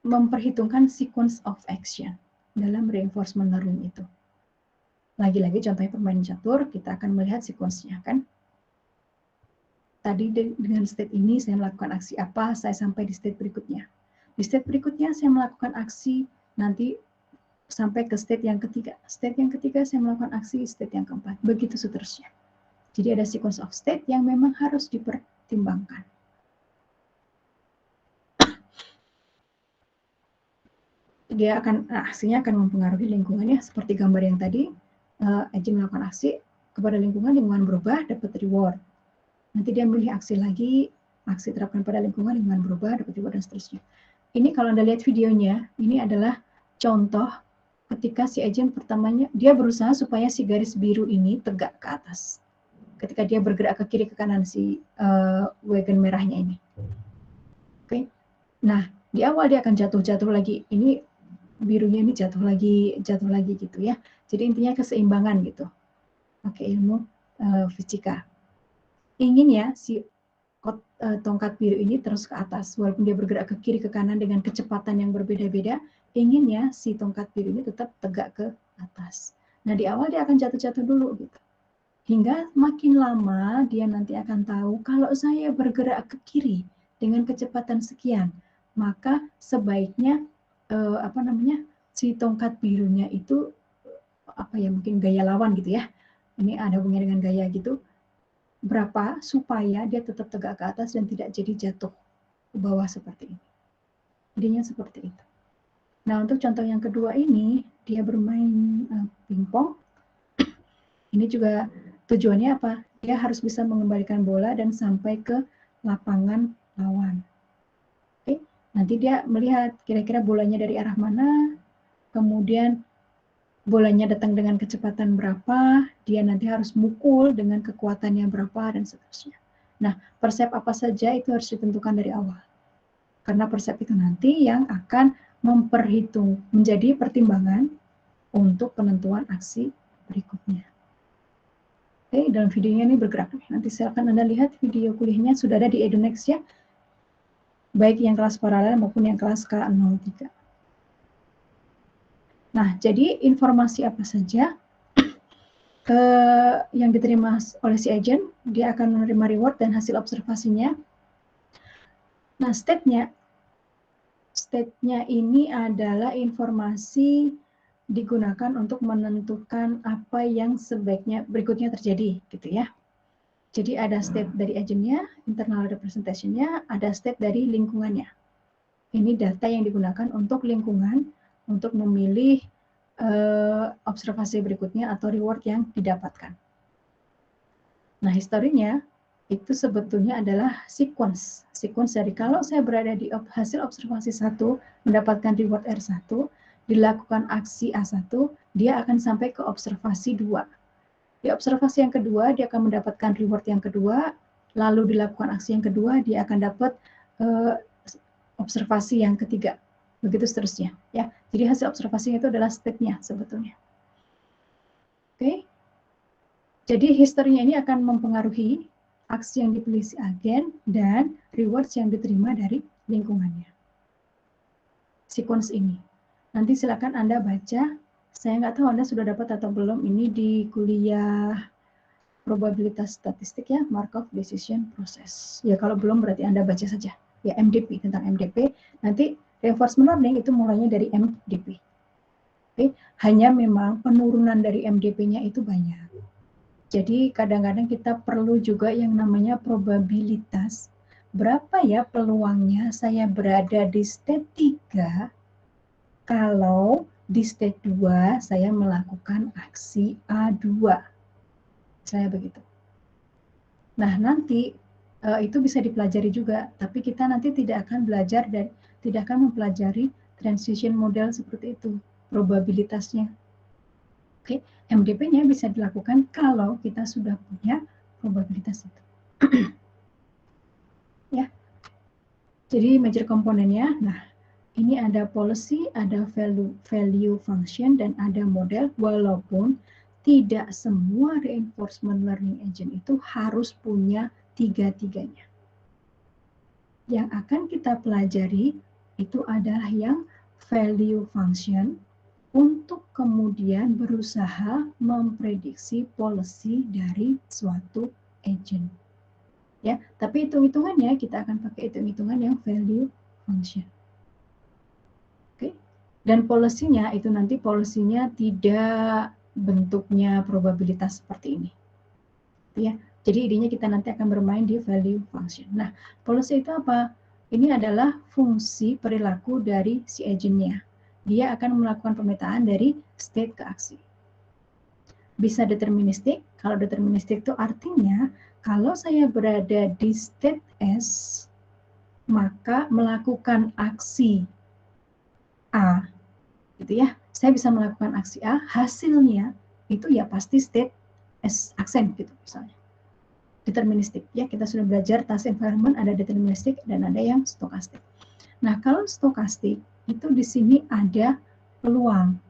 memperhitungkan sequence of action dalam reinforcement learning itu. Lagi-lagi contohnya permainan catur, kita akan melihat sequence-nya kan. Tadi dengan state ini saya melakukan aksi apa, saya sampai di state berikutnya. Di state berikutnya saya melakukan aksi, nanti sampai ke state yang ketiga. State yang ketiga saya melakukan aksi, state yang keempat. Begitu seterusnya. Jadi ada sequence of state yang memang harus dipertimbangkan. Dia akan, aksinya akan mempengaruhi lingkungannya, seperti gambar yang tadi. Agent melakukan aksi kepada lingkungan berubah, dapat reward. Nanti dia memilih aksi lagi, aksi terapkan pada lingkungan berubah, dapat reward, dan seterusnya. Ini kalau Anda lihat videonya, ini adalah contoh ketika si agent pertamanya, dia berusaha supaya si garis biru ini tegak ke atas. Ketika dia bergerak ke kiri ke kanan si wagon merahnya ini. Oke. Nah, di awal dia akan jatuh lagi. Ini birunya ini jatuh lagi gitu ya. Jadi intinya keseimbangan gitu. Oke, ilmu fisika. Ingin ya si tongkat biru ini terus ke atas, walaupun dia bergerak ke kiri ke kanan dengan kecepatan yang berbeda-beda, ingin ya si tongkat biru ini tetap tegak ke atas. Nah, di awal dia akan jatuh dulu gitu. Hingga makin lama dia nanti akan tahu kalau saya bergerak ke kiri dengan kecepatan sekian, maka sebaiknya si tongkat birunya itu mungkin gaya lawan gitu ya. Ini ada hubungannya dengan gaya gitu. Berapa supaya dia tetap tegak ke atas dan tidak jadi jatuh. ke bawah seperti ini. Idenya seperti itu. Nah, untuk contoh yang kedua ini, dia bermain pingpong. Ini juga tujuannya apa? Dia harus bisa mengembalikan bola dan sampai ke lapangan lawan. Oke, nanti dia melihat kira-kira bolanya dari arah mana, kemudian bolanya datang dengan kecepatan berapa, dia nanti harus mukul dengan kekuatannya berapa, dan seterusnya. Nah, persep apa saja itu harus ditentukan dari awal. Karena persep itu nanti yang akan menjadi pertimbangan untuk penentuan aksi berikutnya. Oke, dalam videonya ini bergerak. Nanti silakan Anda lihat video kuliahnya sudah ada di Edunext ya. Baik yang kelas paralel maupun yang kelas K03. Nah, jadi informasi apa saja yang diterima oleh si agent, dia akan menerima reward dan hasil observasinya. Nah, state-nya ini adalah informasi digunakan untuk menentukan apa yang sebaiknya berikutnya terjadi, gitu ya. Jadi ada state dari agentnya, internal representation-nya, ada state dari lingkungannya. Ini data yang digunakan untuk lingkungan, untuk memilih observasi berikutnya atau reward yang didapatkan. Nah, historinya itu sebetulnya adalah sequence dari kalau saya berada di hasil observasi 1, mendapatkan reward R1, dilakukan aksi A1, dia akan sampai ke observasi 2. Di observasi yang kedua, dia akan mendapatkan reward yang kedua, lalu dilakukan aksi yang kedua, dia akan dapat observasi yang ketiga. Begitu seterusnya. Ya. Jadi hasil observasinya itu adalah state-nya sebetulnya. Oke. Jadi historinya ini akan mempengaruhi aksi yang dipilih si agen dan rewards yang diterima dari lingkungannya. Sequence ini. Nanti silakan Anda baca. Saya nggak tahu Anda sudah dapat atau belum ini di kuliah probabilitas statistik ya, Markov Decision Process. Ya kalau belum berarti Anda baca saja. Ya MDP, tentang MDP. Nanti reinforcement learning itu mulainya dari MDP. Oke, hanya memang penurunan dari MDP-nya itu banyak. Jadi kadang-kadang kita perlu juga yang namanya probabilitas. Berapa ya peluangnya saya berada di state 3 kalau di state 2 saya melakukan aksi A2. Saya begitu. Nah, nanti itu bisa dipelajari juga, tapi kita nanti tidak akan belajar dan tidak akan mempelajari transition model seperti itu, probabilitasnya. Oke, MDP-nya bisa dilakukan kalau kita sudah punya probabilitas itu. Ya. Jadi major komponennya, nah ini ada policy, ada value function, dan ada model, walaupun tidak semua reinforcement learning agent itu harus punya tiga-tiganya. Yang akan kita pelajari itu adalah yang value function, untuk kemudian berusaha memprediksi policy dari suatu agent. Ya, tapi hitung-hitungannya kita akan pakai hitung-hitungan yang value function. Oke. Dan policy-nya itu nanti policy-nya tidak bentuknya probabilitas seperti ini. Ya. Jadi idenya kita nanti akan bermain di value function. Nah, policy itu apa? Ini adalah fungsi perilaku dari si agent-nya. Dia akan melakukan pemetaan dari state ke aksi. Bisa deterministik. Kalau deterministik itu artinya kalau saya berada di state S, maka melakukan aksi A, gitu ya. Saya bisa melakukan aksi A, hasilnya itu ya pasti state S aksen gitu misalnya. Deterministik ya, kita sudah belajar task environment, ada deterministik dan ada yang stokastik. Nah, kalau stokastik itu di sini ada peluang,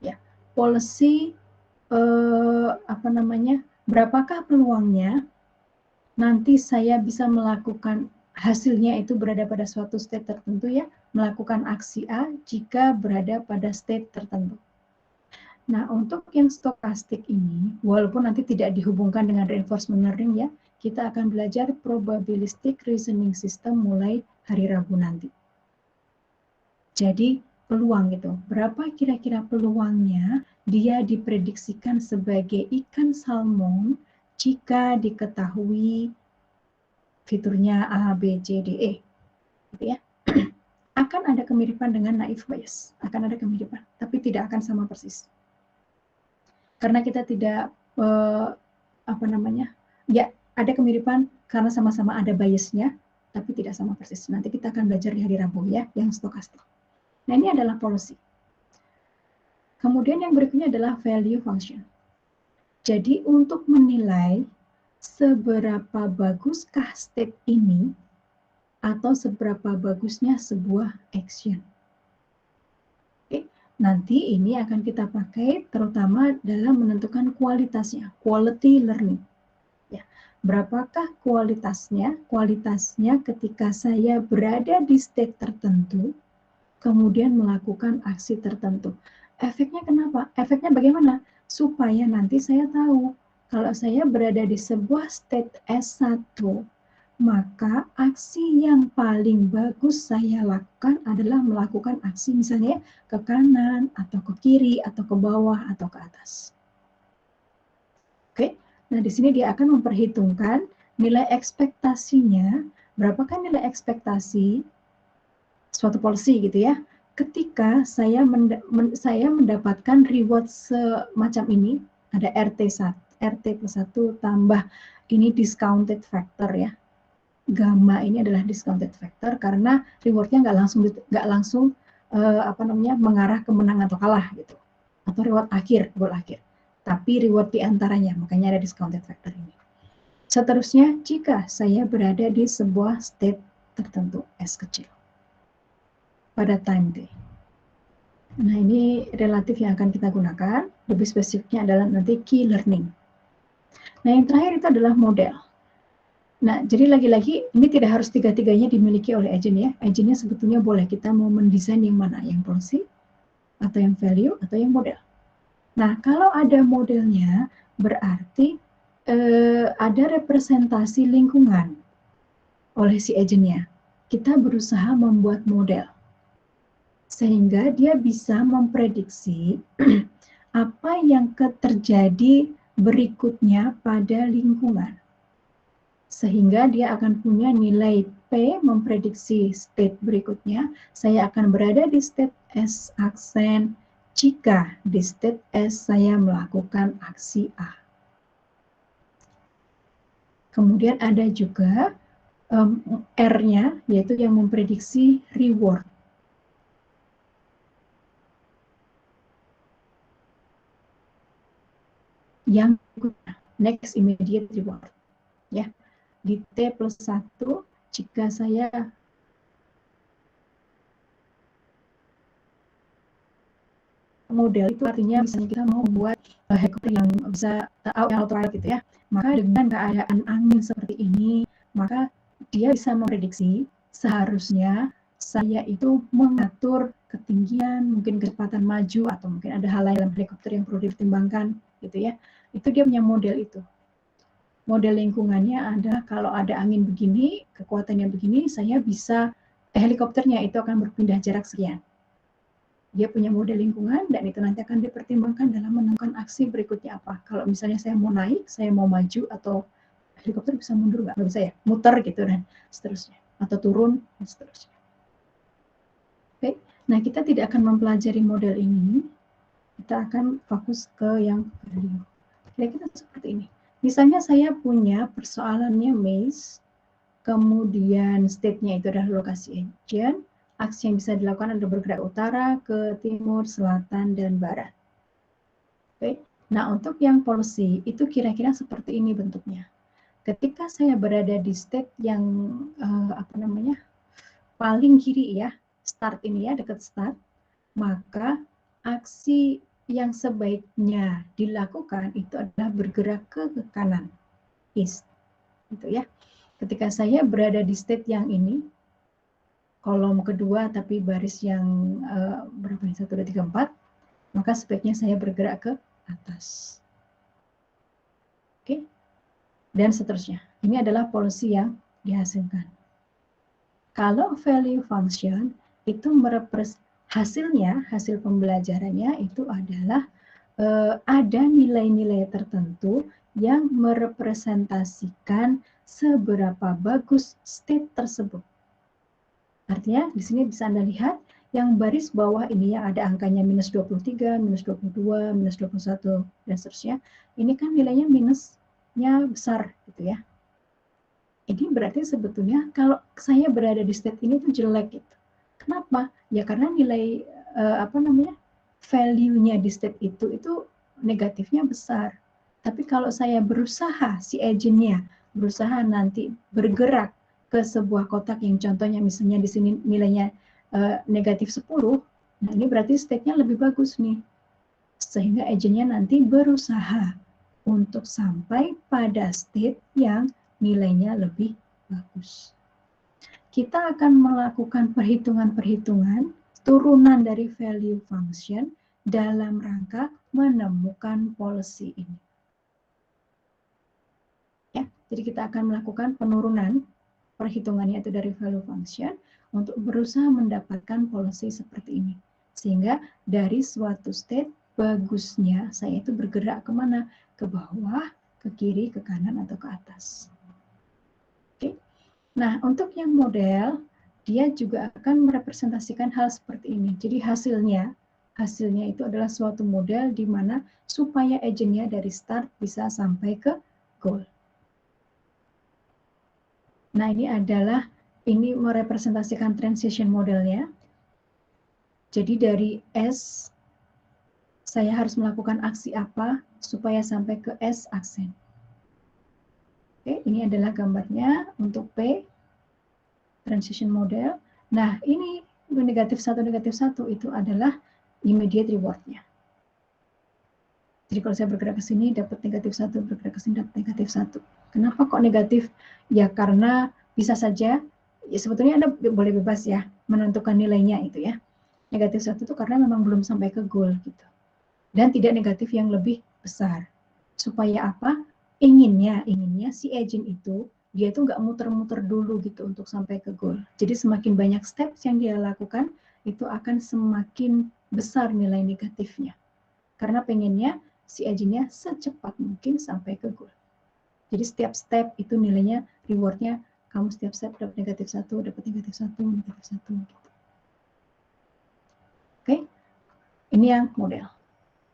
ya policy berapakah peluangnya nanti saya bisa melakukan hasilnya itu berada pada suatu state tertentu ya, melakukan aksi A jika berada pada state tertentu. Nah, untuk yang stokastik ini, walaupun nanti tidak dihubungkan dengan reinforcement learning ya, kita akan belajar probabilistic reasoning system mulai hari Rabu nanti. Jadi peluang gitu, berapa kira-kira peluangnya dia diprediksikan sebagai ikan salmon jika diketahui fiturnya A, B, C, D, E. gitu ya. Akan ada kemiripan dengan naive Bayes, akan ada kemiripan, tapi tidak akan sama persis. Karena kita tidak ya ada kemiripan karena sama-sama ada biasnya, tapi tidak sama persis. Nanti kita akan belajar di hari Rabu ya, yang stokastik. Nah, ini adalah policy. Kemudian yang berikutnya adalah value function. Jadi untuk menilai seberapa baguskah state ini atau seberapa bagusnya sebuah action. Oke, nanti ini akan kita pakai terutama dalam menentukan kualitasnya, quality learning. Ya, berapakah kualitasnya? Kualitasnya ketika saya berada di state tertentu, kemudian melakukan aksi tertentu. Efeknya kenapa? Efeknya bagaimana? Supaya nanti saya tahu kalau saya berada di sebuah state S1, maka aksi yang paling bagus saya lakukan adalah melakukan aksi misalnya ke kanan, atau ke kiri, atau ke bawah, atau ke atas. Oke, nah di sini dia akan memperhitungkan nilai ekspektasinya, berapakah nilai ekspektasi suatu policy gitu ya, ketika saya mendapatkan reward semacam ini, ada RT plus 1 tambah ini discounted factor ya. Gamma ini adalah discounted factor karena rewardnya nggak langsung mengarah ke menang atau kalah gitu, atau reward akhir, tapi reward di antaranya, makanya ada discounted factor ini. Seterusnya, jika saya berada di sebuah state tertentu S kecil pada time T. Nah, ini relatif yang akan kita gunakan, lebih spesifiknya adalah nanti key learning. Nah, yang terakhir itu adalah model. Nah, jadi lagi-lagi ini tidak harus tiga-tiganya dimiliki oleh agent ya. Agentnya sebetulnya boleh kita mau mendesain yang mana, yang policy, atau yang value, atau yang model. Nah, kalau ada modelnya, berarti ada representasi lingkungan oleh si agentnya. Kita berusaha membuat model, sehingga dia bisa memprediksi apa yang terjadi berikutnya pada lingkungan. Sehingga dia akan punya nilai P memprediksi state berikutnya. Saya akan berada di state S aksen jika di state S saya melakukan aksi A. Kemudian ada juga R-nya, yaitu yang memprediksi reward. Yang next immediate reward. Ya. Di T plus 1, jika saya model itu artinya misalnya kita mau membuat helikopter yang bisa autopilot gitu ya, maka dengan keadaan angin seperti ini, maka dia bisa memprediksi seharusnya saya itu mengatur ketinggian, mungkin kecepatan maju, atau mungkin ada hal lain dalam helikopter yang perlu dipertimbangkan gitu ya. Itu dia punya model itu. Model lingkungannya ada kalau ada angin begini, kekuatannya begini, saya bisa helikopternya itu akan berpindah jarak sekian. Dia punya model lingkungan dan itu nanti akan dipertimbangkan dalam menentukan aksi berikutnya apa. Kalau misalnya saya mau naik, saya mau maju, atau helikopter bisa mundur nggak bisa ya, muter gitu dan seterusnya, atau turun dan seterusnya. Oke, nah kita tidak akan mempelajari model ini, kita akan fokus ke yang value. Kira-kira seperti ini. Misalnya saya punya persoalannya maze, kemudian state-nya itu adalah lokasi agent, aksi yang bisa dilakukan adalah bergerak utara, ke timur, selatan, dan barat. Oke. Nah, untuk yang policy, itu kira-kira seperti ini bentuknya. Ketika saya berada di state yang, paling kiri ya, start ini ya, dekat start, maka aksi yang sebaiknya dilakukan itu adalah bergerak ke kanan, east, gitu ya. Ketika saya berada di state yang ini, kolom kedua tapi baris yang berapa nih, 1, 2, 3, 4, maka sebaiknya saya bergerak ke atas. Oke, dan seterusnya. Ini adalah policy yang dihasilkan. Kalau value function itu hasil pembelajarannya itu adalah ada nilai-nilai tertentu yang merepresentasikan seberapa bagus state tersebut. Artinya di sini bisa Anda lihat yang baris bawah ini yang ada angkanya minus 23, minus 22, minus 21, dan seterusnya. Ini kan nilainya minusnya besar gitu ya. Ini berarti sebetulnya kalau saya berada di state ini tuh jelek gitu. Kenapa? Ya karena nilai value-nya di state itu negatifnya besar. Tapi kalau saya berusaha, si agent-nya berusaha nanti bergerak ke sebuah kotak yang contohnya misalnya di sini nilainya negatif 10, nah ini berarti state-nya lebih bagus nih. Sehingga agent-nya nanti berusaha untuk sampai pada state yang nilainya lebih bagus. Kita akan melakukan perhitungan-perhitungan turunan dari value function dalam rangka menemukan policy ini. Ya, jadi kita akan melakukan penurunan perhitungannya itu dari value function untuk berusaha mendapatkan policy seperti ini. Sehingga dari suatu state bagusnya saya itu bergerak kemana? Ke bawah, ke kiri, ke kanan, atau ke atas. Oke. Nah, untuk yang model, dia juga akan merepresentasikan hal seperti ini. Jadi hasilnya itu adalah suatu model di mana supaya agentnya dari start bisa sampai ke goal. Nah, ini merepresentasikan transition modelnya. Jadi dari S, saya harus melakukan aksi apa supaya sampai ke S aksen. Oke, ini adalah gambarnya untuk P, transition model. Nah, ini negatif 1 itu adalah immediate reward-nya. Jadi kalau saya bergerak ke sini dapat negatif 1, bergerak ke sini dapat negatif 1. Kenapa kok negatif? Ya karena bisa saja, ya sebetulnya Anda boleh bebas ya menentukan nilainya itu ya. Negatif 1 itu karena memang belum sampai ke goal gitu. Dan tidak negatif yang lebih besar. Supaya apa? Inginnya si agent itu, dia itu nggak muter-muter dulu gitu untuk sampai ke goal. Jadi semakin banyak steps yang dia lakukan, itu akan semakin besar nilai negatifnya. Karena pengennya si agentnya secepat mungkin sampai ke goal. Jadi setiap step itu nilainya, rewardnya, kamu setiap step dapat negatif 1, dapat negatif 1, negatif 1. Gitu. Oke, ini yang model.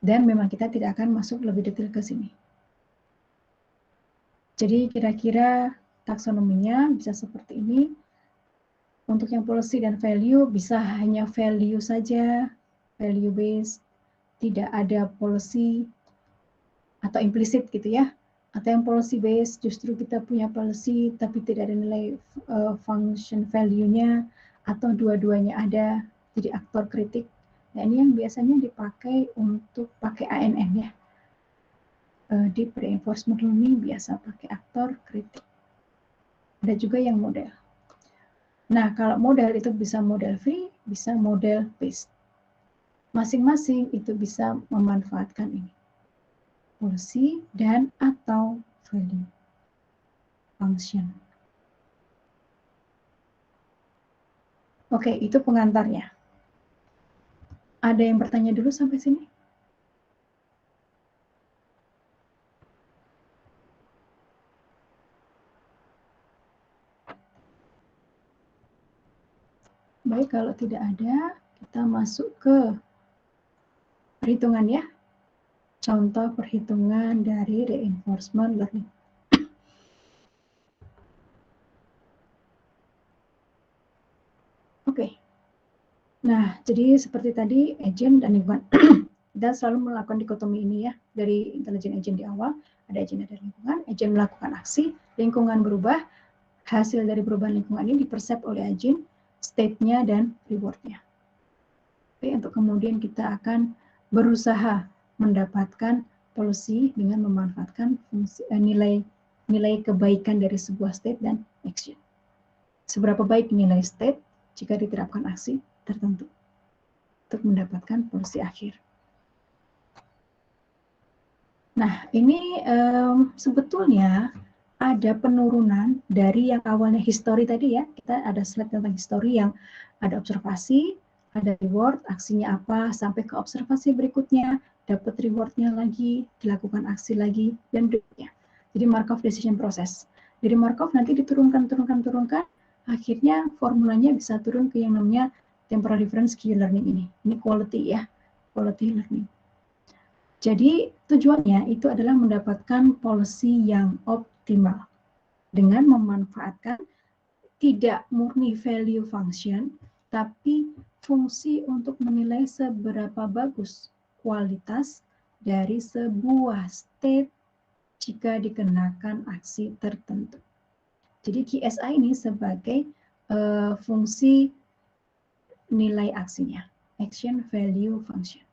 Dan memang kita tidak akan masuk lebih detail ke sini. Jadi kira-kira taksonominya bisa seperti ini. Untuk yang policy dan value bisa hanya value saja, value based, tidak ada policy atau implicit gitu ya. Atau yang policy based justru kita punya policy tapi tidak ada nilai function value-nya, atau dua-duanya ada jadi aktor kritik. Nah ini yang biasanya dipakai untuk pakai ANN ya. Di pre-enforcement learning biasa pakai aktor kritik. Ada juga yang model. Nah kalau model itu bisa model free, bisa model based. Masing-masing itu bisa memanfaatkan ini. Policy dan atau value function. Oke, itu pengantarnya. Ada yang bertanya dulu sampai sini? Baik, kalau tidak ada, kita masuk ke perhitungan ya. Contoh perhitungan dari reinforcement learning. Oke. Nah, jadi seperti tadi, agent dan lingkungan. Kita selalu melakukan dikotomi ini ya, dari intelligent agent di awal, ada agent, ada lingkungan, agent melakukan aksi, lingkungan berubah, hasil dari perubahan lingkungan ini dipersep oleh agent, state-nya dan reward-nya. Oke, untuk kemudian kita akan berusaha mendapatkan policy dengan memanfaatkan fungsi, nilai kebaikan dari sebuah state dan action. Seberapa baik nilai state jika diterapkan aksi tertentu untuk mendapatkan policy akhir. Nah, ini sebetulnya ada penurunan dari yang awalnya history tadi ya. Kita ada slide tentang history yang ada observasi, ada reward, aksinya apa, sampai ke observasi berikutnya, dapat rewardnya lagi, dilakukan aksi lagi, dan berikutnya. Jadi Markov decision process. Dari Markov nanti diturunkan, akhirnya formulanya bisa turun ke yang namanya temporal difference key learning ini. Ini quality ya, quality learning. Jadi tujuannya itu adalah mendapatkan policy yang optimal dengan memanfaatkan tidak murni value function, tapi fungsi untuk menilai seberapa bagus kualitas dari sebuah state jika dikenakan aksi tertentu. Jadi QSI ini sebagai fungsi nilai aksinya, action value function.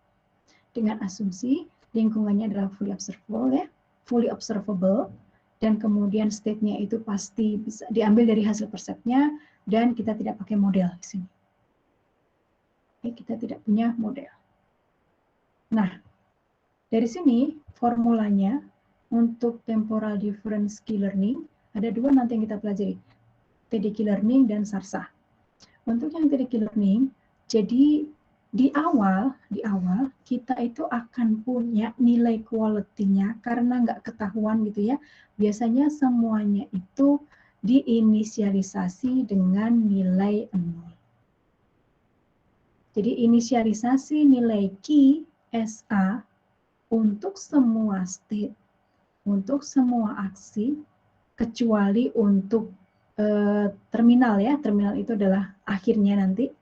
Dengan asumsi lingkungannya adalah fully observable ya, fully observable, dan kemudian state-nya itu pasti bisa diambil dari hasil persepnya, dan kita tidak pakai model di sini. Oke, kita tidak punya model. Nah, dari sini formulanya untuk temporal difference key learning ada dua nanti yang kita pelajari, TDK learning dan SARSA. Untuk yang TDK learning, jadi di awal kita itu akan punya nilai quality-nya karena nggak ketahuan gitu ya. Biasanya semuanya itu diinisialisasi dengan nilai 0. Jadi inisialisasi nilai key SA untuk semua state, untuk semua aksi, kecuali untuk terminal ya, terminal itu adalah akhirnya nanti,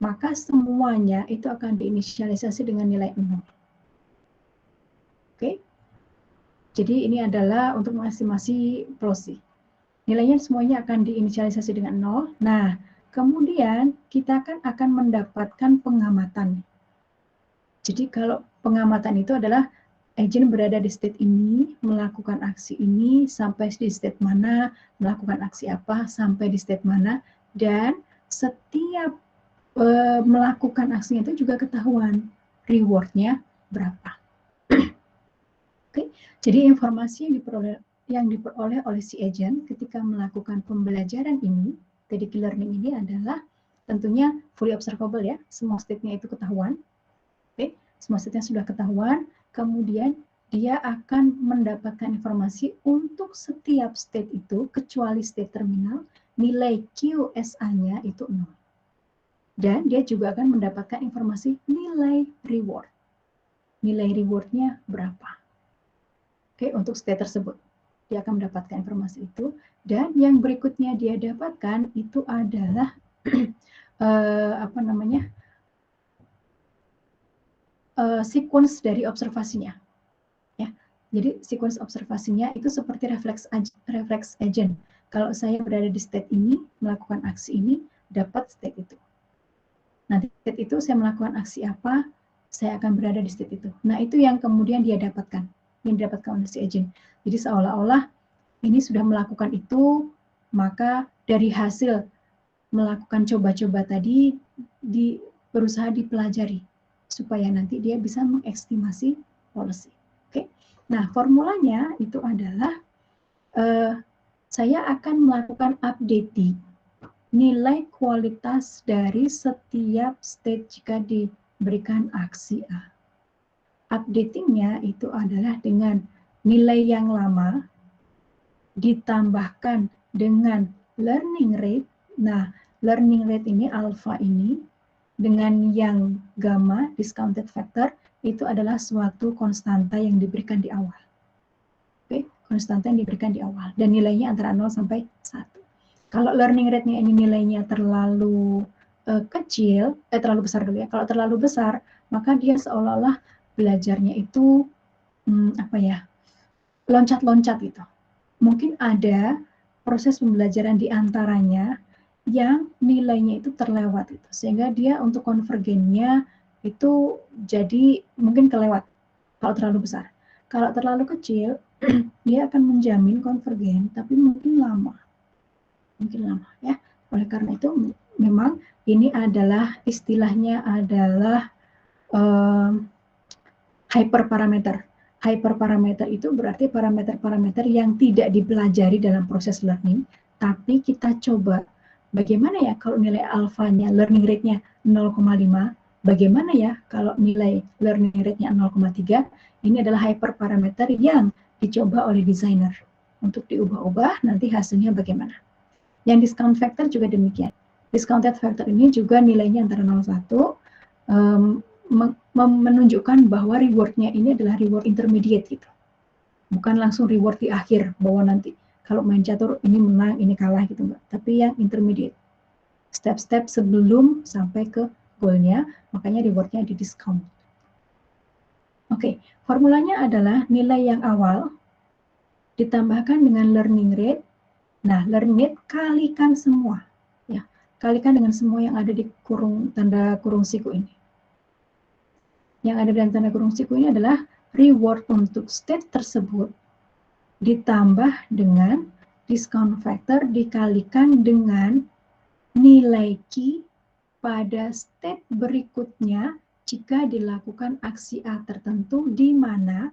maka semuanya itu akan diinisialisasi dengan nilai 0. Oke? Jadi ini adalah untuk mengestimasi policy. Nilainya semuanya akan diinisialisasi dengan 0. Nah, kemudian kita akan mendapatkan pengamatan. Jadi kalau pengamatan itu adalah agent berada di state ini, melakukan aksi ini, sampai di state mana, melakukan aksi apa, sampai di state mana, dan setiap melakukan aksinya itu juga ketahuan rewardnya berapa. Oke, jadi informasi yang diperoleh oleh si agent ketika melakukan pembelajaran ini, TDK learning ini adalah tentunya fully observable ya, semua state-nya itu ketahuan. Oke, semua state-nya sudah ketahuan, kemudian dia akan mendapatkan informasi untuk setiap state itu, kecuali state terminal, nilai QSA-nya itu 0. Dan dia juga akan mendapatkan informasi nilai reward. Nilai reward-nya berapa. Oke, untuk state tersebut. Dia akan mendapatkan informasi itu. Dan yang berikutnya dia dapatkan itu adalah sequence dari observasinya. Ya. Jadi sequence observasinya itu seperti reflex agent. Kalau saya berada di state ini, melakukan aksi ini, dapat state itu. Nanti state itu saya melakukan aksi apa, saya akan berada di state itu. Nah, itu yang kemudian dia dapatkan, yang didapatkan oleh si agent. Jadi seolah-olah ini sudah melakukan itu, maka dari hasil melakukan coba-coba tadi berusaha dipelajari supaya nanti dia bisa mengestimasi policy. Oke. Nah, formulanya itu adalah saya akan melakukan updating nilai kualitas dari setiap state jika diberikan aksi A. Updatingnya itu adalah dengan nilai yang lama ditambahkan dengan learning rate. Nah, learning rate ini alpha ini dengan yang gamma discounted factor itu adalah suatu konstanta yang diberikan di awal. Oke, konstanta yang diberikan di awal dan nilainya antara 0 sampai 1. Kalau learning rate-nya ini nilainya terlalu kecil, terlalu besar dulu ya. Kalau terlalu besar, maka dia seolah-olah belajarnya itu loncat-loncat gitu. Mungkin ada proses pembelajaran di antaranya yang nilainya itu terlewat itu, sehingga dia untuk konvergennya itu jadi mungkin kelewat kalau terlalu besar. Kalau terlalu kecil, dia akan menjamin konvergen, tapi mungkin lama ya. Oleh karena itu memang ini adalah istilahnya adalah hyperparameter. Hyperparameter itu berarti parameter-parameter yang tidak dipelajari dalam proses learning, tapi kita coba bagaimana ya kalau nilai alfanya, learning rate-nya 0,5, bagaimana ya kalau nilai learning rate-nya 0,3, ini adalah hyperparameter yang dicoba oleh desainer untuk diubah-ubah, nanti hasilnya bagaimana. Yang discount factor juga demikian. Discounted factor ini juga nilainya antara 0 1, menunjukkan bahwa reward-nya ini adalah reward intermediate gitu. Bukan langsung reward di akhir, bahwa nanti kalau main catur ini menang, ini kalah gitu enggak. Tapi yang intermediate. Step-step sebelum sampai ke goalnya, makanya reward-nya di discount. Oke, formulanya adalah nilai yang awal ditambahkan dengan learning rate. Nah, learning rate kalikan semua. Ya, kalikan dengan semua yang ada di tanda kurung siku ini. Yang ada dalam tanda kurung siku ini adalah reward untuk state tersebut ditambah dengan discount factor dikalikan dengan nilai key pada state berikutnya jika dilakukan aksi A tertentu di mana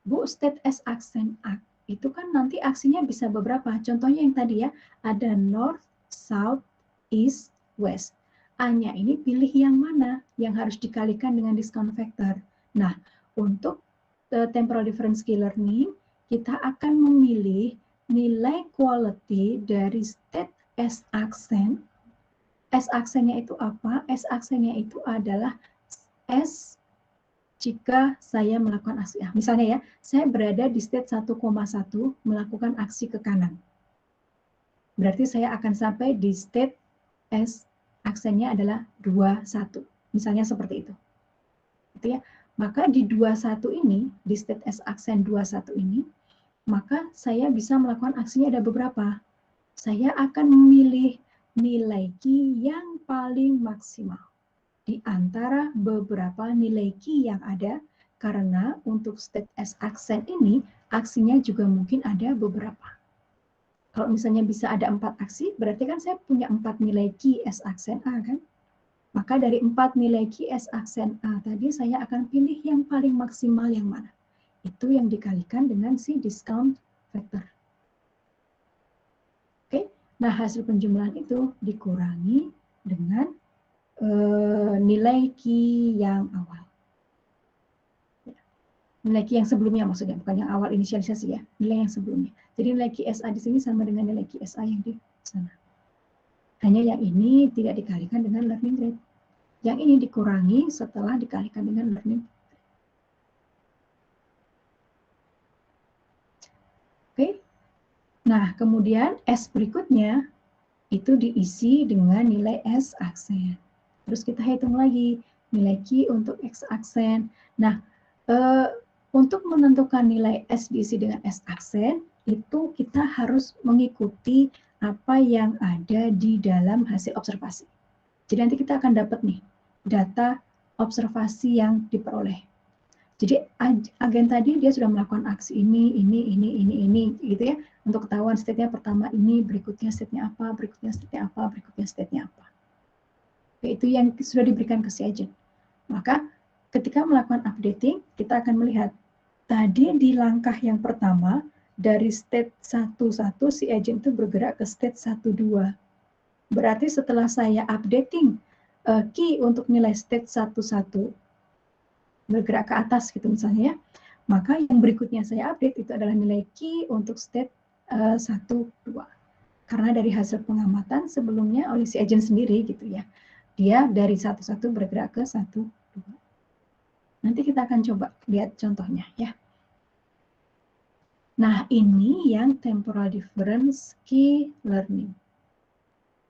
Bu state S aksen A itu kan nanti aksinya bisa beberapa. Contohnya yang tadi ya, ada north, south, east, west. A-nya ini pilih yang mana yang harus dikalikan dengan discount factor. Nah, untuk temporal difference key learning, kita akan memilih nilai quality dari state S aksen. S aksennya itu apa? S aksennya itu adalah S jika saya melakukan aksi A. Misalnya ya, saya berada di state 1,1 melakukan aksi ke kanan. Berarti saya akan sampai di state S aksennya adalah 21. Misalnya seperti itu. Gitu ya. Maka di 21 ini, di state S aksen 21 ini, maka saya bisa melakukan aksinya ada beberapa. Saya akan memilih nilai key yang paling maksimal di antara beberapa nilai key yang ada, karena untuk state S aksen ini, aksinya juga mungkin ada beberapa. Kalau misalnya bisa ada 4 aksi, berarti kan saya punya 4 nilai key S aksen A kan? Maka dari 4 nilai key S aksen A tadi, saya akan pilih yang paling maksimal yang mana. Itu yang dikalikan dengan si discount factor. Oke, nah hasil penjumlahan itu dikurangi dengan nilai key yang awal. Nilai key yang sebelumnya maksudnya, bukan yang awal inisialisasi ya, nilai yang sebelumnya. Jadi nilai key SA di sini sama dengan nilai key SA yang di sana. Hanya yang ini tidak dikalikan dengan learning rate. Yang ini dikurangi setelah dikalikan dengan learning rate. Oke. Nah, kemudian S berikutnya itu diisi dengan nilai S aksen. Terus kita hitung lagi nilai key untuk X aksen. Nah, untuk menentukan nilai S diisi dengan S aksen, itu kita harus mengikuti apa yang ada di dalam hasil observasi. Jadi nanti kita akan dapat nih, data observasi yang diperoleh. Jadi agen tadi dia sudah melakukan aksi ini, gitu ya. Untuk ketahuan state-nya pertama ini, berikutnya state-nya apa, berikutnya state-nya apa, berikutnya state-nya apa. Itu yang sudah diberikan ke si agent. Maka ketika melakukan updating, kita akan melihat tadi di langkah yang pertama dari state 1.1 si agent itu bergerak ke state 1.2. Berarti setelah saya updating key untuk nilai state 1.1 bergerak ke atas gitu misalnya ya, maka yang berikutnya saya update itu adalah nilai key untuk state 1.2. Karena dari hasil pengamatan sebelumnya oleh si agent sendiri gitu ya, dia dari 1.1 bergerak ke 1.2. Nanti kita akan coba lihat contohnya ya. Nah, ini yang temporal difference key learning.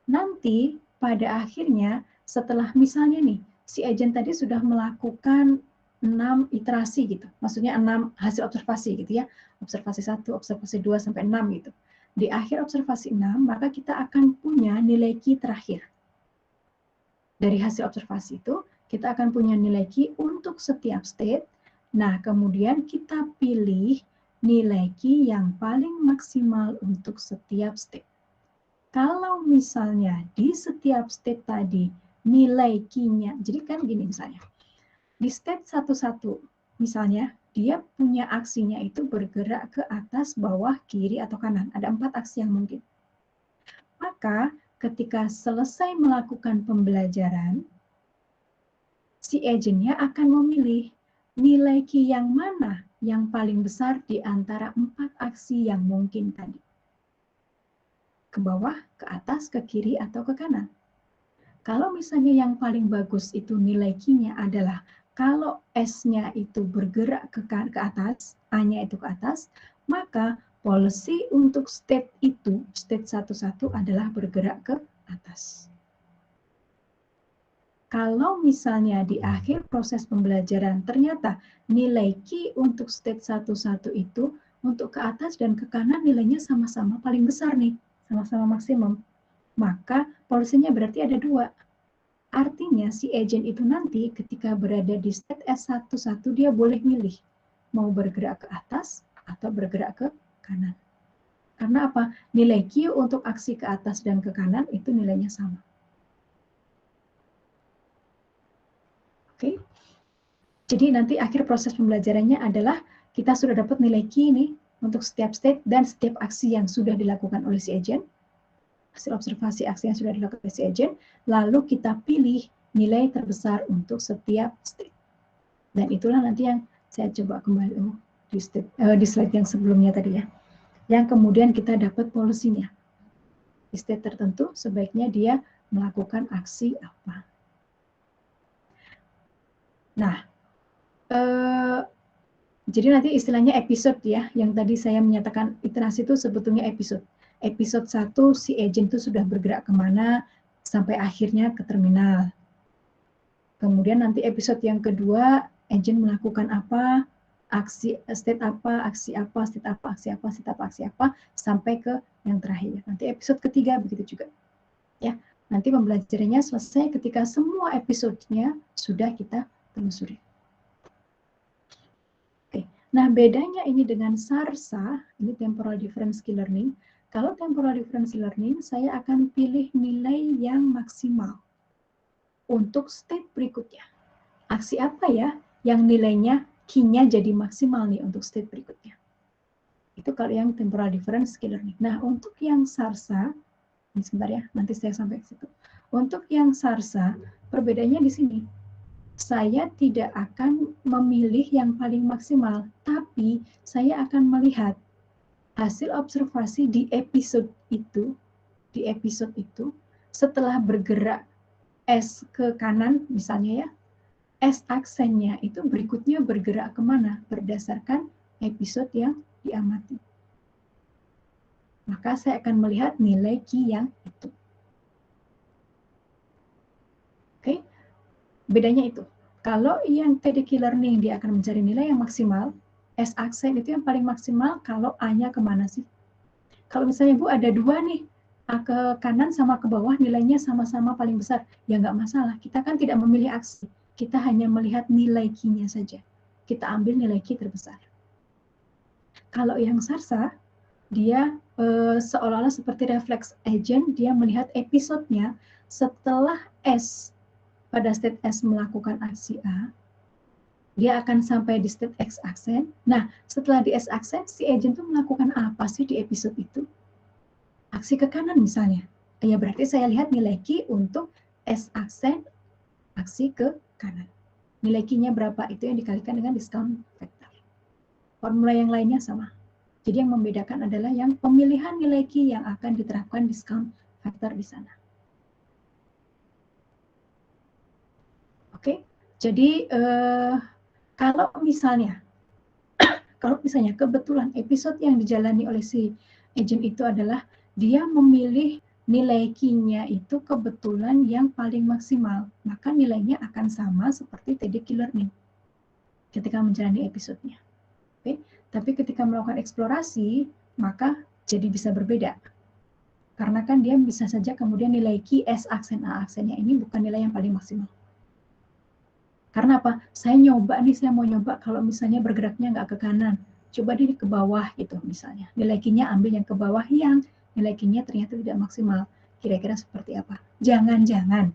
Nanti pada akhirnya setelah misalnya nih, si agent tadi sudah melakukan 6 iterasi gitu. Maksudnya 6 hasil observasi gitu ya. Observasi 1, observasi 2 sampai 6 gitu. Di akhir observasi 6, maka kita akan punya nilai key terakhir. Dari hasil observasi itu, kita akan punya nilai key untuk setiap state. Nah, kemudian kita pilih nilai key yang paling maksimal untuk setiap state. Kalau misalnya di setiap state tadi nilai key-nya, jadi kan gini misalnya, di state 1.1 misalnya dia punya aksinya itu bergerak ke atas, bawah, kiri, atau kanan. Ada 4 aksi yang mungkin. Maka ketika selesai melakukan pembelajaran, si agentnya akan memilih nilai key yang mana yang paling besar di antara 4 aksi yang mungkin tadi. ke bawah, ke atas, ke kiri, atau ke kanan. Kalau misalnya yang paling bagus itu nilai Q-nya adalah kalau S-nya itu bergerak ke atas, A-nya itu ke atas, maka policy untuk state itu, state 11 adalah bergerak ke atas. Kalau misalnya di akhir proses pembelajaran ternyata nilai Q untuk state 11 itu untuk ke atas dan ke kanan nilainya sama-sama paling besar nih, sama-sama maksimum, maka polisinya berarti ada 2. Artinya si agent itu nanti ketika berada di state S11 dia boleh milih mau bergerak ke atas atau bergerak ke kanan. Karena apa? Nilai Q untuk aksi ke atas dan ke kanan itu nilainya sama. Oke. Jadi nanti akhir proses pembelajarannya adalah kita sudah dapat nilai Q ini untuk setiap state dan setiap aksi yang sudah dilakukan oleh si agent. Hasil observasi aksi yang sudah dilakukan oleh si agent, lalu kita pilih nilai terbesar untuk setiap state. Dan itulah nanti yang saya coba kembali di slide yang sebelumnya tadi ya. Yang kemudian kita dapat polisinya. Di state tertentu sebaiknya dia melakukan aksi apa. Nah, jadi nanti istilahnya episode ya, yang tadi saya menyatakan iterasi itu sebetulnya episode. Episode 1 si agent itu sudah bergerak kemana sampai akhirnya ke terminal. Kemudian nanti episode yang kedua agent melakukan apa, aksi state apa, aksi apa, state apa, aksi apa, state apa, aksi apa sampai ke yang terakhir. Nanti episode ketiga begitu juga. Ya, nanti pembelajarannya selesai ketika semua episodenya sudah kita telusuri. Oke. Nah, bedanya ini dengan SARSA, ini temporal difference skill learning. Kalau temporal difference learning, saya akan pilih nilai yang maksimal untuk state berikutnya. Aksi apa ya yang nilainya Q-nya jadi maksimal nih untuk state berikutnya. Itu kalau yang temporal difference skill learning. Nah, untuk yang SARSA, ini sebentar ya, nanti saya sampai ke situ. Untuk yang SARSA, perbedaannya di sini. Saya tidak akan memilih yang paling maksimal, tapi saya akan melihat hasil observasi di episode itu, setelah bergerak S ke kanan misalnya ya, S aksennya itu berikutnya bergerak kemana berdasarkan episode yang diamati. Maka saya akan melihat nilai Q yang itu. Oke, bedanya itu. Kalau yang TDQ learning dia akan mencari nilai yang maksimal, S aksen itu yang paling maksimal kalau A-nya kemana sih? Kalau misalnya Bu ada 2 nih, A ke kanan sama ke bawah nilainya sama-sama paling besar, ya nggak masalah. Kita kan tidak memilih aksi, kita hanya melihat nilai Q-nya saja. Kita ambil nilai Q terbesar. Kalau yang SARSA, dia seolah-olah seperti reflex agent, dia melihat episodenya setelah S pada state S melakukan aksi A, dia akan sampai di state X aksen. Nah, setelah di S aksen, si agent itu melakukan apa sih di episode itu? Aksi ke kanan misalnya. Ya berarti saya lihat nilai Q untuk S aksen, aksi ke kanan. Nilai Q-nya berapa? Itu yang dikalikan dengan discount factor. Formula yang lainnya sama. Jadi yang membedakan adalah yang pemilihan nilai Q yang akan diterapkan discount factor di sana. Oke, jadi kalau misalnya kebetulan episode yang dijalani oleh si agent itu adalah dia memilih nilai Q-nya itu kebetulan yang paling maksimal, maka nilainya akan sama seperti TDQ learning ketika menjalani episodenya. Oke, tapi ketika melakukan eksplorasi, maka jadi bisa berbeda. Karena kan dia bisa saja kemudian nilai Q S aksen A aksennya ini bukan nilai yang paling maksimal. Karena apa? Saya mau nyoba kalau misalnya bergeraknya nggak ke kanan, coba dia ke bawah gitu misalnya. Nilai Q-nya ambil yang ke bawah yang nilai Q-nya ternyata tidak maksimal. Kira-kira seperti apa? Jangan-jangan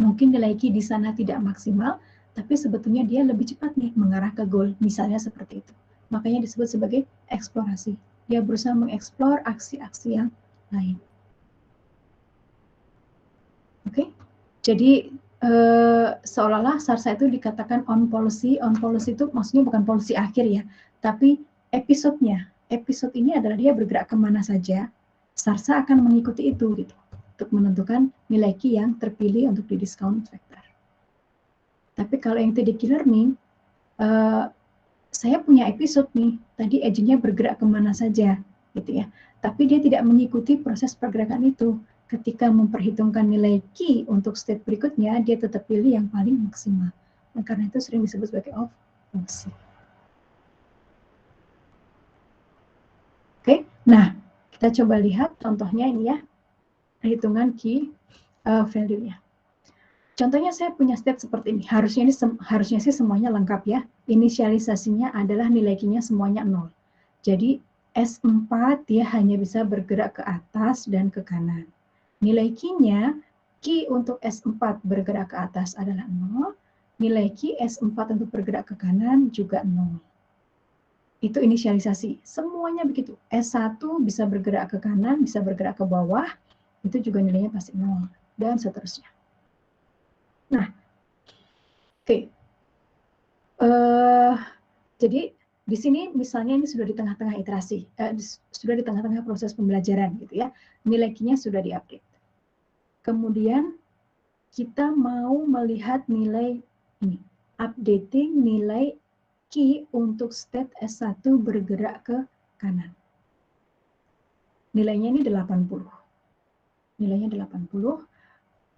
mungkin nilai Q di sana tidak maksimal, tapi sebetulnya dia lebih cepat nih mengarah ke goal, misalnya seperti itu. Makanya disebut sebagai eksplorasi. Dia berusaha mengeksplor aksi-aksi yang lain. Oke, jadi seolah-olah SARSA itu dikatakan on policy itu maksudnya bukan policy akhir ya, tapi episodenya. Episode ini adalah dia bergerak kemana saja SARSA akan mengikuti itu gitu untuk menentukan nilai Q yang terpilih untuk di discount factor. Tapi kalau yang TDQ learning, saya punya episode nih, tadi agentnya bergerak kemana saja, gitu ya. Tapi dia tidak mengikuti proses pergerakan itu. Ketika memperhitungkan nilai Q untuk state berikutnya, dia tetap pilih yang paling maksimal. Dan karena itu sering disebut sebagai off policy. Oke, nah kita coba lihat contohnya ini ya, perhitungan Q value-nya. Contohnya saya punya state seperti ini. Harusnya sih semuanya lengkap ya. Inisialisasinya adalah nilai Q-nya semuanya 0. Jadi S4 dia hanya bisa bergerak ke atas dan ke kanan. Nilai Q-nya, Q untuk S4 bergerak ke atas adalah 0. Nilai Q S4 untuk bergerak ke kanan juga 0. Itu inisialisasi. Semuanya begitu. S1 bisa bergerak ke kanan, bisa bergerak ke bawah. Itu juga nilainya pasti 0. Dan seterusnya. Nah, oke. Jadi di sini misalnya ini sudah di tengah-tengah iterasi, sudah di tengah-tengah proses pembelajaran gitu ya. Nilai Q-nya sudah diupdate. Kemudian kita mau melihat nilai ini, updating nilai Q untuk state S1 bergerak ke kanan. Nilainya ini 80. Nilainya 80.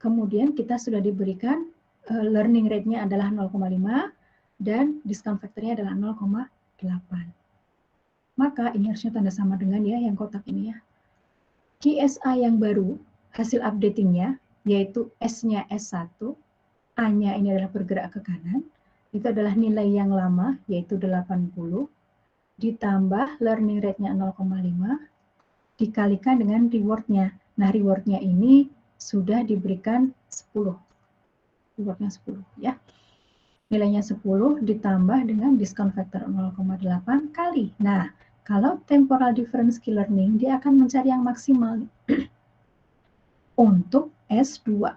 Kemudian kita sudah diberikan learning rate-nya adalah 0,5 dan discount factor-nya adalah 0,8. Maka ini harusnya tanda sama dengan ya yang kotak ini ya. QSA yang baru, hasil updating-nya, yaitu S-nya S1, A-nya ini adalah bergerak ke kanan, itu adalah nilai yang lama, yaitu 80, ditambah learning rate-nya 0,5, dikalikan dengan reward-nya. Nah, reward-nya ini sudah diberikan 10. Reward-nya 10 ya. Nilainya 10 ditambah dengan discount factor 0,8 kali. Nah, kalau temporal difference Q learning, dia akan mencari yang maksimal untuk S2.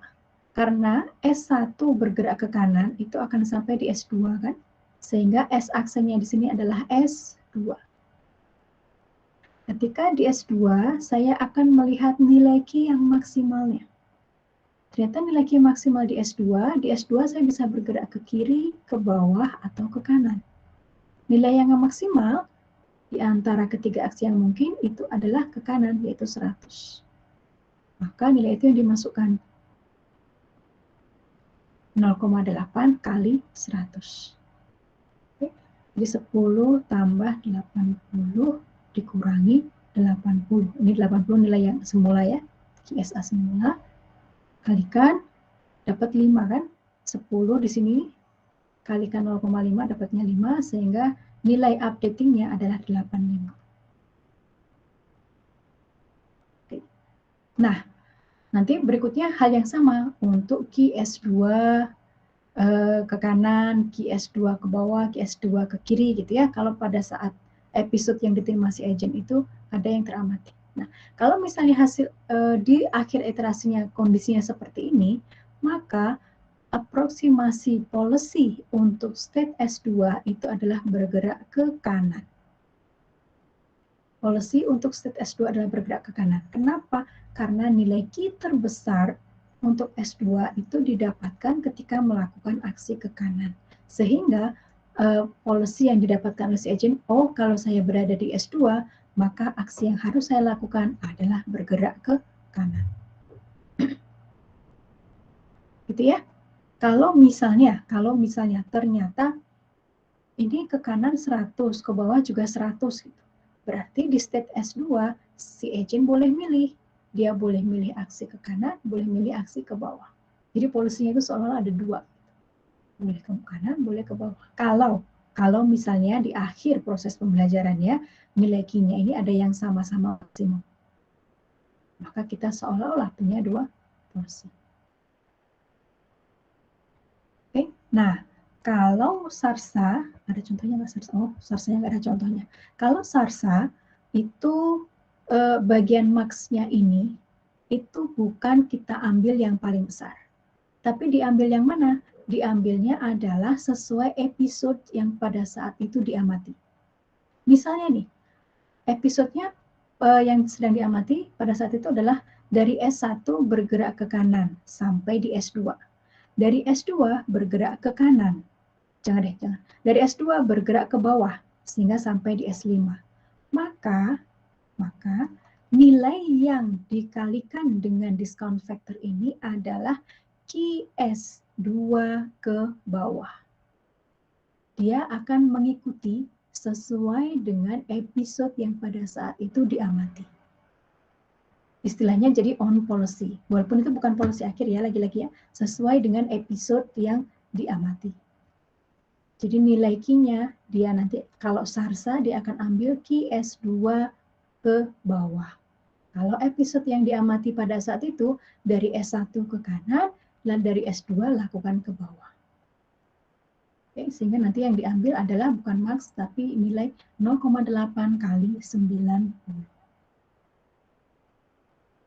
Karena S1 bergerak ke kanan, itu akan sampai di S2 kan? Sehingga S-aksennya di sini adalah S2. Ketika di S2, saya akan melihat nilai Q yang maksimalnya. Ternyata nilai Q maksimal di S2 saya bisa bergerak ke kiri, ke bawah, atau ke kanan. Nilai yang maksimal di antara ketiga aksi yang mungkin itu adalah ke kanan, yaitu 100. Maka nilai itu yang dimasukkan 0,8 kali 100. Oke. Jadi 10 tambah 80 dikurangi 80. Ini 80 nilai yang semula ya, QSA semula. Kalikan, dapat 5 kan? 10 di sini, kalikan 0,5 dapatnya 5, sehingga nilai updatingnya adalah 85. Oke. Nah, nanti berikutnya hal yang sama untuk QS2 ke kanan, QS2 ke bawah, QS2 ke kiri gitu ya. Kalau pada saat episode yang diterima si agent itu ada yang teramati. Nah, kalau misalnya hasil di akhir iterasinya kondisinya seperti ini, maka aproksimasi policy untuk state S2 itu adalah bergerak ke kanan. Policy untuk state S2 adalah bergerak ke kanan. Kenapa? Karena nilai Q terbesar untuk S2 itu didapatkan ketika melakukan aksi ke kanan. Sehingga policy yang didapatkan oleh si agent, oh kalau saya berada di S2, maka aksi yang harus saya lakukan adalah bergerak ke kanan. Gitu ya. Kalau misalnya ternyata ini ke kanan 100, ke bawah juga 100 gitu. Berarti di state S2 si agent boleh milih. Dia boleh milih aksi ke kanan, boleh milih aksi ke bawah. Jadi polisinya itu seolah-olah ada dua. Boleh ke kanan, boleh ke bawah. Kalau misalnya di akhir proses pembelajarannya nilai Q-nya ini ada yang sama-sama maksimum. Maka kita seolah-olah punya dua porsi. Oke, nah kalau SARSA, ada contohnya nggak SARSA? Oh, SARSA-nya nggak ada contohnya. Kalau SARSA itu bagian max-nya ini itu bukan kita ambil yang paling besar. Tapi diambil yang mana? Diambilnya adalah sesuai episode yang pada saat itu diamati. Misalnya nih, episodenya yang sedang diamati pada saat itu adalah dari S1 bergerak ke kanan sampai di S2. Dari S2 bergerak ke kanan. Jangan. Dari S2 bergerak ke bawah sehingga sampai di S5. Maka nilai yang dikalikan dengan discount factor ini adalah QS2 ke bawah. Dia akan mengikuti sesuai dengan episode yang pada saat itu diamati. Istilahnya jadi on policy. Walaupun itu bukan policy akhir ya, lagi-lagi ya, sesuai dengan episode yang diamati. Jadi nilai Q-nya dia nanti kalau SARSA dia akan ambil QS2 ke bawah. Kalau episode yang diamati pada saat itu dari S1 ke kanan dan dari S2 lakukan ke bawah. Oke, sehingga nanti yang diambil adalah bukan max tapi nilai 0,8 kali 90.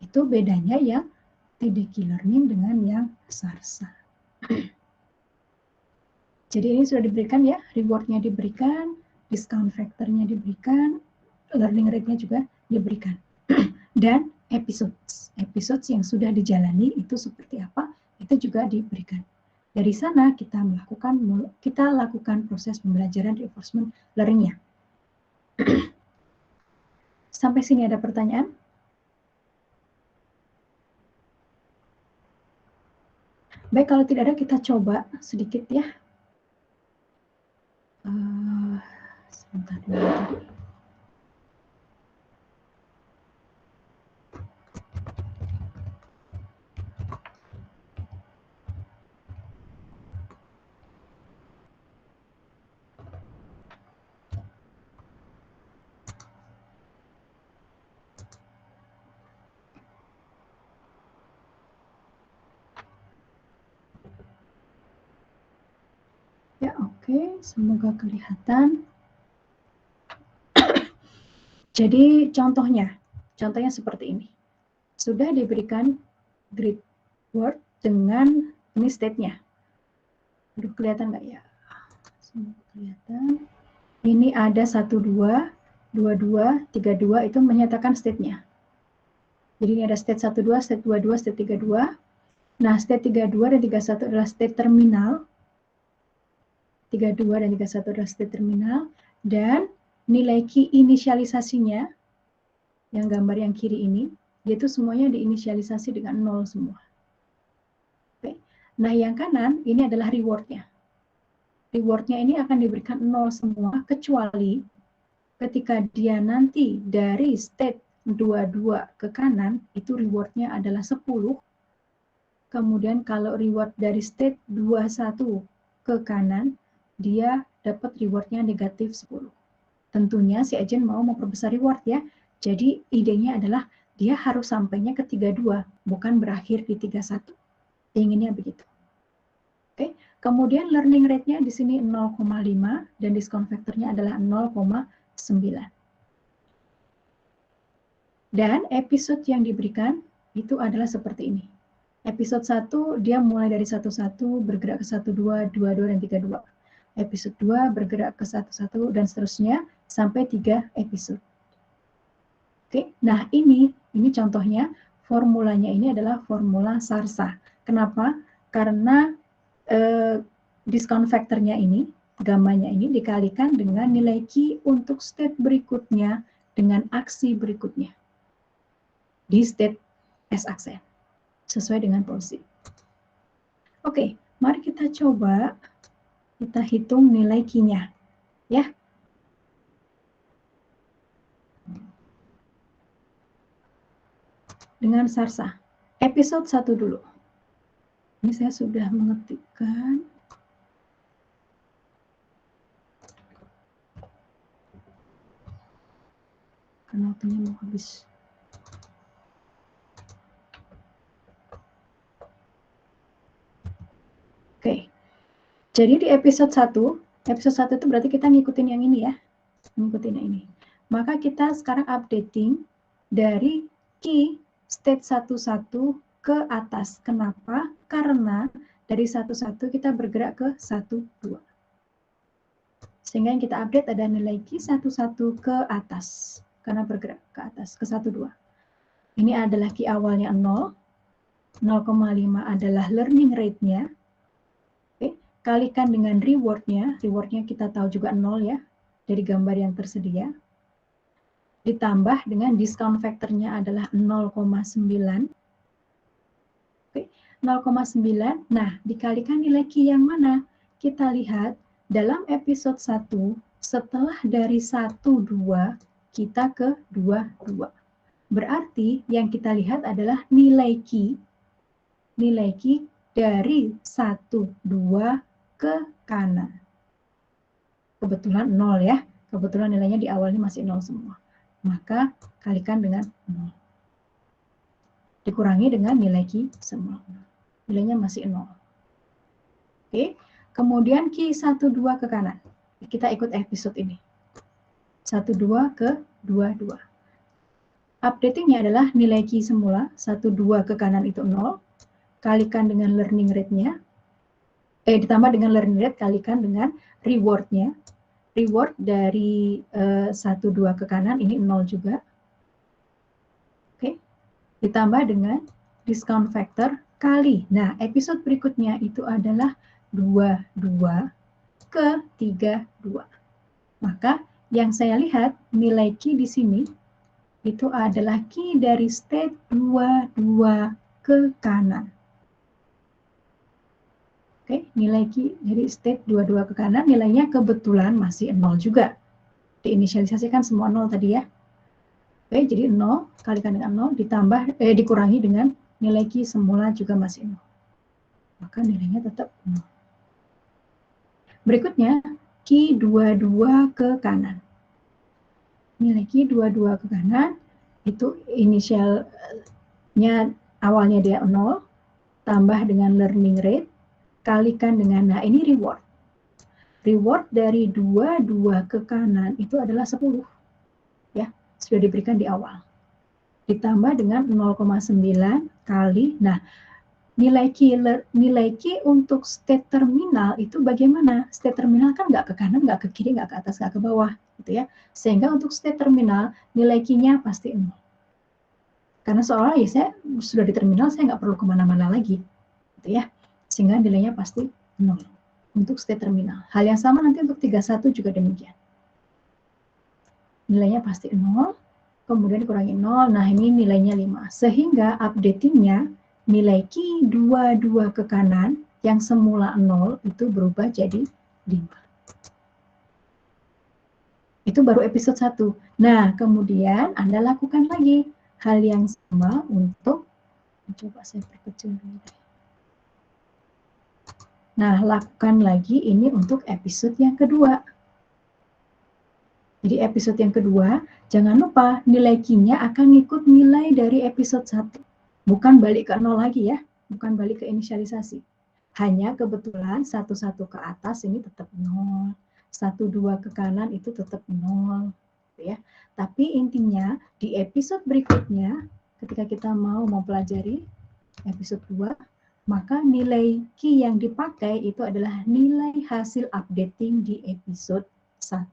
Itu bedanya yang TDQ Learning dengan yang SARSA. Jadi ini sudah diberikan ya, reward-nya diberikan, discount factor-nya diberikan, learning rate-nya juga diberikan. Dan episodes yang sudah dijalani itu seperti apa, itu juga diberikan. Dari sana kita lakukan proses pembelajaran reinforcement learning-nya. Sampai sini ada pertanyaan? Baik, kalau tidak ada kita coba sedikit ya. Sebentar dulu tadi. Ya, oke, semoga kelihatan. Jadi contohnya seperti ini. Sudah diberikan grid word dengan ini state-nya. Aduh, kelihatan nggak ya? Semoga kelihatan. Ini ada 1, 2, 22, 32 itu menyatakan state-nya. Jadi ini ada state 12, state 22, state 32. Nah, state 32 dan 31 adalah state terminal. 32 dan 31 adalah state terminal. Dan nilai key inisialisasinya, yang gambar yang kiri ini, yaitu semuanya diinisialisasi dengan 0 semua. Oke. Nah, yang kanan ini adalah reward-nya. Reward-nya ini akan diberikan 0 semua, kecuali ketika dia nanti dari state 22 ke kanan, itu reward-nya adalah 10. Kemudian kalau reward dari state 21 ke kanan, dia dapat reward-nya negatif 10. Tentunya si agent mau memperbesar reward ya. Jadi idenya adalah dia harus sampainya ke 32, bukan berakhir di 31. Inginnya begitu. Oke. Kemudian learning rate-nya di sini 0,5 dan discount factor-nya adalah 0,9. Dan episode yang diberikan itu adalah seperti ini. Episode 1 dia mulai dari 11 bergerak ke 12, 22 dan 32. Episode 2 bergerak ke 11 dan seterusnya sampai 3 episode. Oke, nah ini contohnya, formulanya ini adalah formula SARSA. Kenapa? Karena discount factor-nya ini, gamanya ini dikalikan dengan nilai key untuk state berikutnya dengan aksi berikutnya. Di state S-aksen, sesuai dengan policy. Oke, mari kita coba kita hitung nilai key-nya. Ya. Dengan SARSA. Episode 1 dulu. Ini saya sudah mengetikkan. Karena waktunya mau habis. Oke. Jadi di episode 1 itu berarti kita ngikutin yang ini ya. Ngikutin yang ini. Maka kita sekarang updating dari key state 11 ke atas. Kenapa? Karena dari 11 kita bergerak ke 12. Sehingga yang kita update ada nilai key 11 ke atas. karena bergerak ke atas, ke 1, 2. Ini adalah key awalnya 0, 0,5 adalah learning rate-nya, kalikan dengan reward-nya kita tahu juga 0 ya, dari gambar yang tersedia, ditambah dengan discount factor-nya adalah 0,9. 0,9, nah dikalikan nilai key yang mana? Kita lihat dalam episode 1, setelah dari 1, 2, kita ke 2, 2. Berarti yang kita lihat adalah nilai key dari 1, 2 ke kanan. Kebetulan 0 ya, kebetulan nilainya di awalnya masih 0 semua. Maka kalikan dengan 0. Dikurangi dengan nilai key semua. Nilainya masih 0. Oke, kemudian key 1, 2 ke kanan. Kita ikut episode ini. 1, 2 ke 2, 2. Updatingnya adalah nilai key semula, 1, 2 ke kanan itu 0. Kalikan dengan learning rate-nya. Ditambah dengan learning rate, kalikan dengan reward-nya. Reward dari 1, 2 ke kanan, ini 0 juga. Oke, ditambah dengan discount factor kali. Nah, episode berikutnya itu adalah 2, 2 ke 3, 2. Maka yang saya lihat nilai key di sini itu adalah key dari state 2, 2 ke kanan. Oke, nilai key dari state 2, 2 ke kanan, nilainya kebetulan masih 0 juga. Diinisialisasikan semua 0 tadi ya. Oke, jadi 0 kalikan dengan 0 ditambah dikurangi dengan nilai key semula juga masih 0. Maka nilainya tetap 0. Berikutnya, key 22 ke kanan. Nilai key 22 ke kanan, itu inisialnya awalnya dia 0, tambah dengan learning rate, kalikan dengan, nah ini reward. Reward dari 22 ke kanan itu adalah 10. Ya, sudah diberikan di awal. Ditambah dengan 0,9 kali, nah nilai key untuk state terminal itu bagaimana? State terminal kan nggak ke kanan, nggak ke kiri, nggak ke atas, nggak ke bawah, gitu ya. Sehingga untuk state terminal nilai key-nya pasti 0. Karena seolah ya saya sudah di terminal, saya nggak perlu kemana-mana lagi, gitu ya. Sehingga nilainya pasti 0 untuk state terminal. Hal yang sama nanti untuk 31 juga demikian. Nilainya pasti 0, kemudian dikurangi 0, nah ini nilainya 5. Sehingga updatingnya nilai key 22 ke kanan yang semula 0 itu berubah jadi 5. Itu baru episode 1. Nah, kemudian Anda lakukan lagi hal yang sama untuk, coba saya perkecil dulu. Nah, lakukan lagi ini untuk episode yang kedua. Jadi episode yang kedua, jangan lupa nilai key-nya akan ngikut nilai dari episode 1. Bukan balik ke 0 lagi ya, bukan balik ke inisialisasi. Hanya kebetulan 1, 1 ke atas ini tetap 0, 1, 2 ke kanan itu tetap 0. Ya. Tapi intinya di episode berikutnya, ketika kita mau mempelajari episode 2, maka nilai key yang dipakai itu adalah nilai hasil updating di episode 1.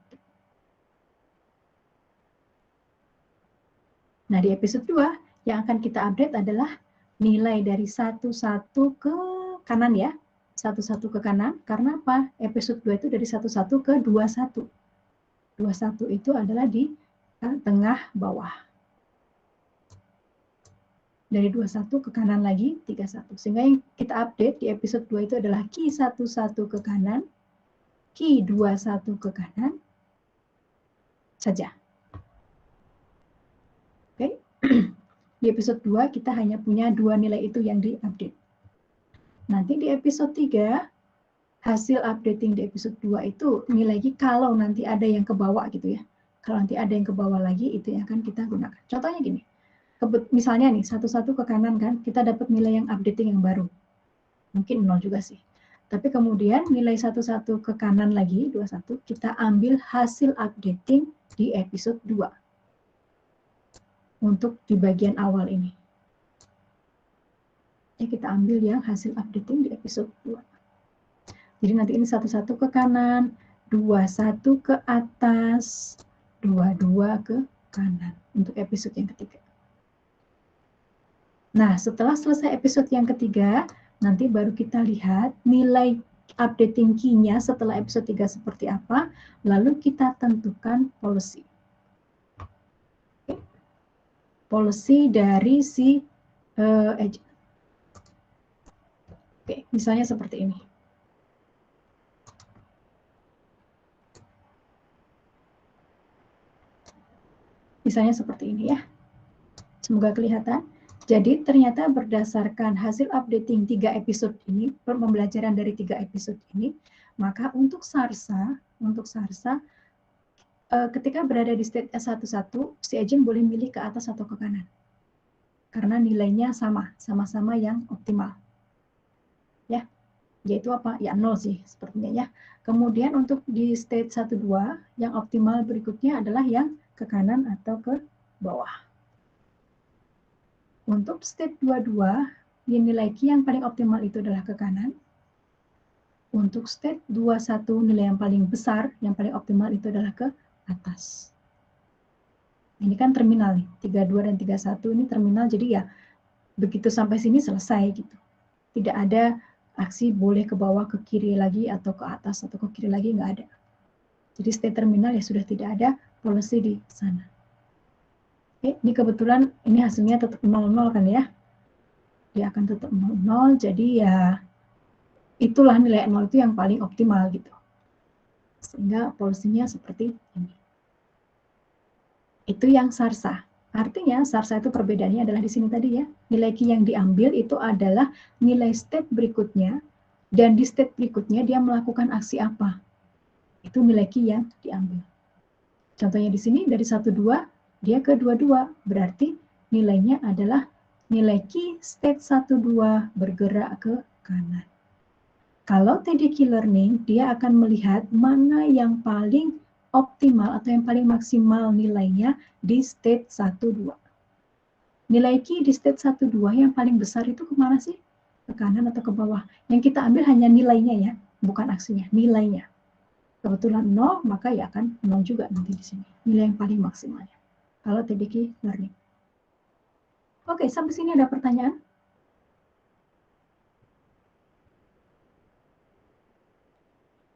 Nah, di episode 2 yang akan kita update adalah nilai dari 1, 1 ke kanan ya. 1, 1 ke kanan, karena apa? Episode 2 itu dari 1, 1 ke 2, 1. 2, 1 itu adalah di tengah bawah. Dari 21 ke kanan lagi 31. Sehingga yang kita update di episode 2 itu adalah key 11 ke kanan, key 21 ke kanan saja. Oke. Di episode 2 kita hanya punya 2 nilai itu yang diupdate. Nanti di episode 3 hasil updating di episode 2 itu nilai key kalau nanti ada yang ke bawah gitu ya. Kalau nanti ada yang ke bawah lagi itu yang akan kita gunakan. Contohnya gini. Misalnya nih, 1, 1 ke kanan kan, kita dapat nilai yang updating yang baru. Mungkin 0 juga sih. Tapi kemudian nilai 1, 1 ke kanan lagi, 21, kita ambil hasil updating di episode 2. Untuk di bagian awal ini. Ya, kita ambil yang hasil updating di episode 2. Jadi nanti ini 1, 1 ke kanan, 2, 1 ke atas, 2, 2 ke kanan untuk episode yang ketiga. Nah, setelah selesai episode yang ketiga, nanti baru kita lihat nilai updating key-nya setelah episode 3 seperti apa, lalu kita tentukan policy. Policy dari si agent. Oke, misalnya seperti ini. Misalnya seperti ini ya. Semoga kelihatan. Jadi ternyata berdasarkan hasil updating 3 episode ini, pembelajaran dari 3 episode ini, maka untuk SARSA ketika berada di state S11, si agent boleh milih ke atas atau ke kanan. Karena nilainya sama-sama yang optimal. Ya, yaitu apa? Ya 0 sih sepertinya ya. Kemudian untuk di state 12, yang optimal berikutnya adalah yang ke kanan atau ke bawah. Untuk state 22, nilai key yang paling optimal itu adalah ke kanan. Untuk state 21, nilai yang paling besar, yang paling optimal itu adalah ke atas. Ini kan terminal nih, 32 dan 31 ini terminal, jadi ya begitu sampai sini selesai gitu. Tidak ada aksi boleh ke bawah, ke kiri lagi, atau ke atas, atau ke kiri lagi, nggak ada. Jadi state terminal ya sudah tidak ada policy di sana. Oke, ini kebetulan ini hasilnya tetap 00 kan ya. Dia akan tetap 00, jadi ya itulah nilai 0 itu yang paling optimal gitu. Sehingga polisinya seperti ini. Itu yang SARSA. Artinya SARSA itu perbedaannya adalah di sini tadi ya. Nilai key yang diambil itu adalah nilai state berikutnya, dan di state berikutnya dia melakukan aksi apa. Itu nilai key yang diambil. Contohnya di sini dari 12 dia ke 22, berarti nilainya adalah nilai key state 12 bergerak ke kanan. Kalau TDK Learning, dia akan melihat mana yang paling optimal atau yang paling maksimal nilainya di state 12. Nilai key di state 12 yang paling besar itu kemana sih? Ke kanan atau ke bawah? Yang kita ambil hanya nilainya ya, bukan aksinya, nilainya. Kebetulan 0, maka ya akan 0 juga nanti di sini. Nilai yang paling maksimalnya. Kalau TDK Learning. Oke, sampai sini ada pertanyaan?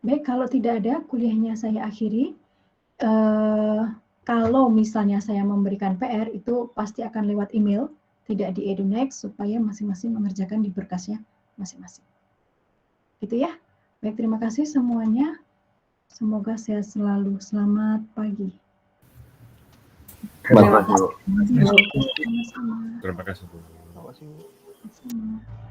Baik, kalau tidak ada, kuliahnya saya akhiri. Kalau misalnya saya memberikan PR, itu pasti akan lewat email, tidak di EduNext, supaya masing-masing mengerjakan di berkasnya masing-masing. Gitu ya. Baik, terima kasih semuanya. Semoga sehat selalu. Selamat pagi. Terima kasih, Bu. Sama-sama. Terima kasih, Bu. Terima kasih, Bu. Sama-sama.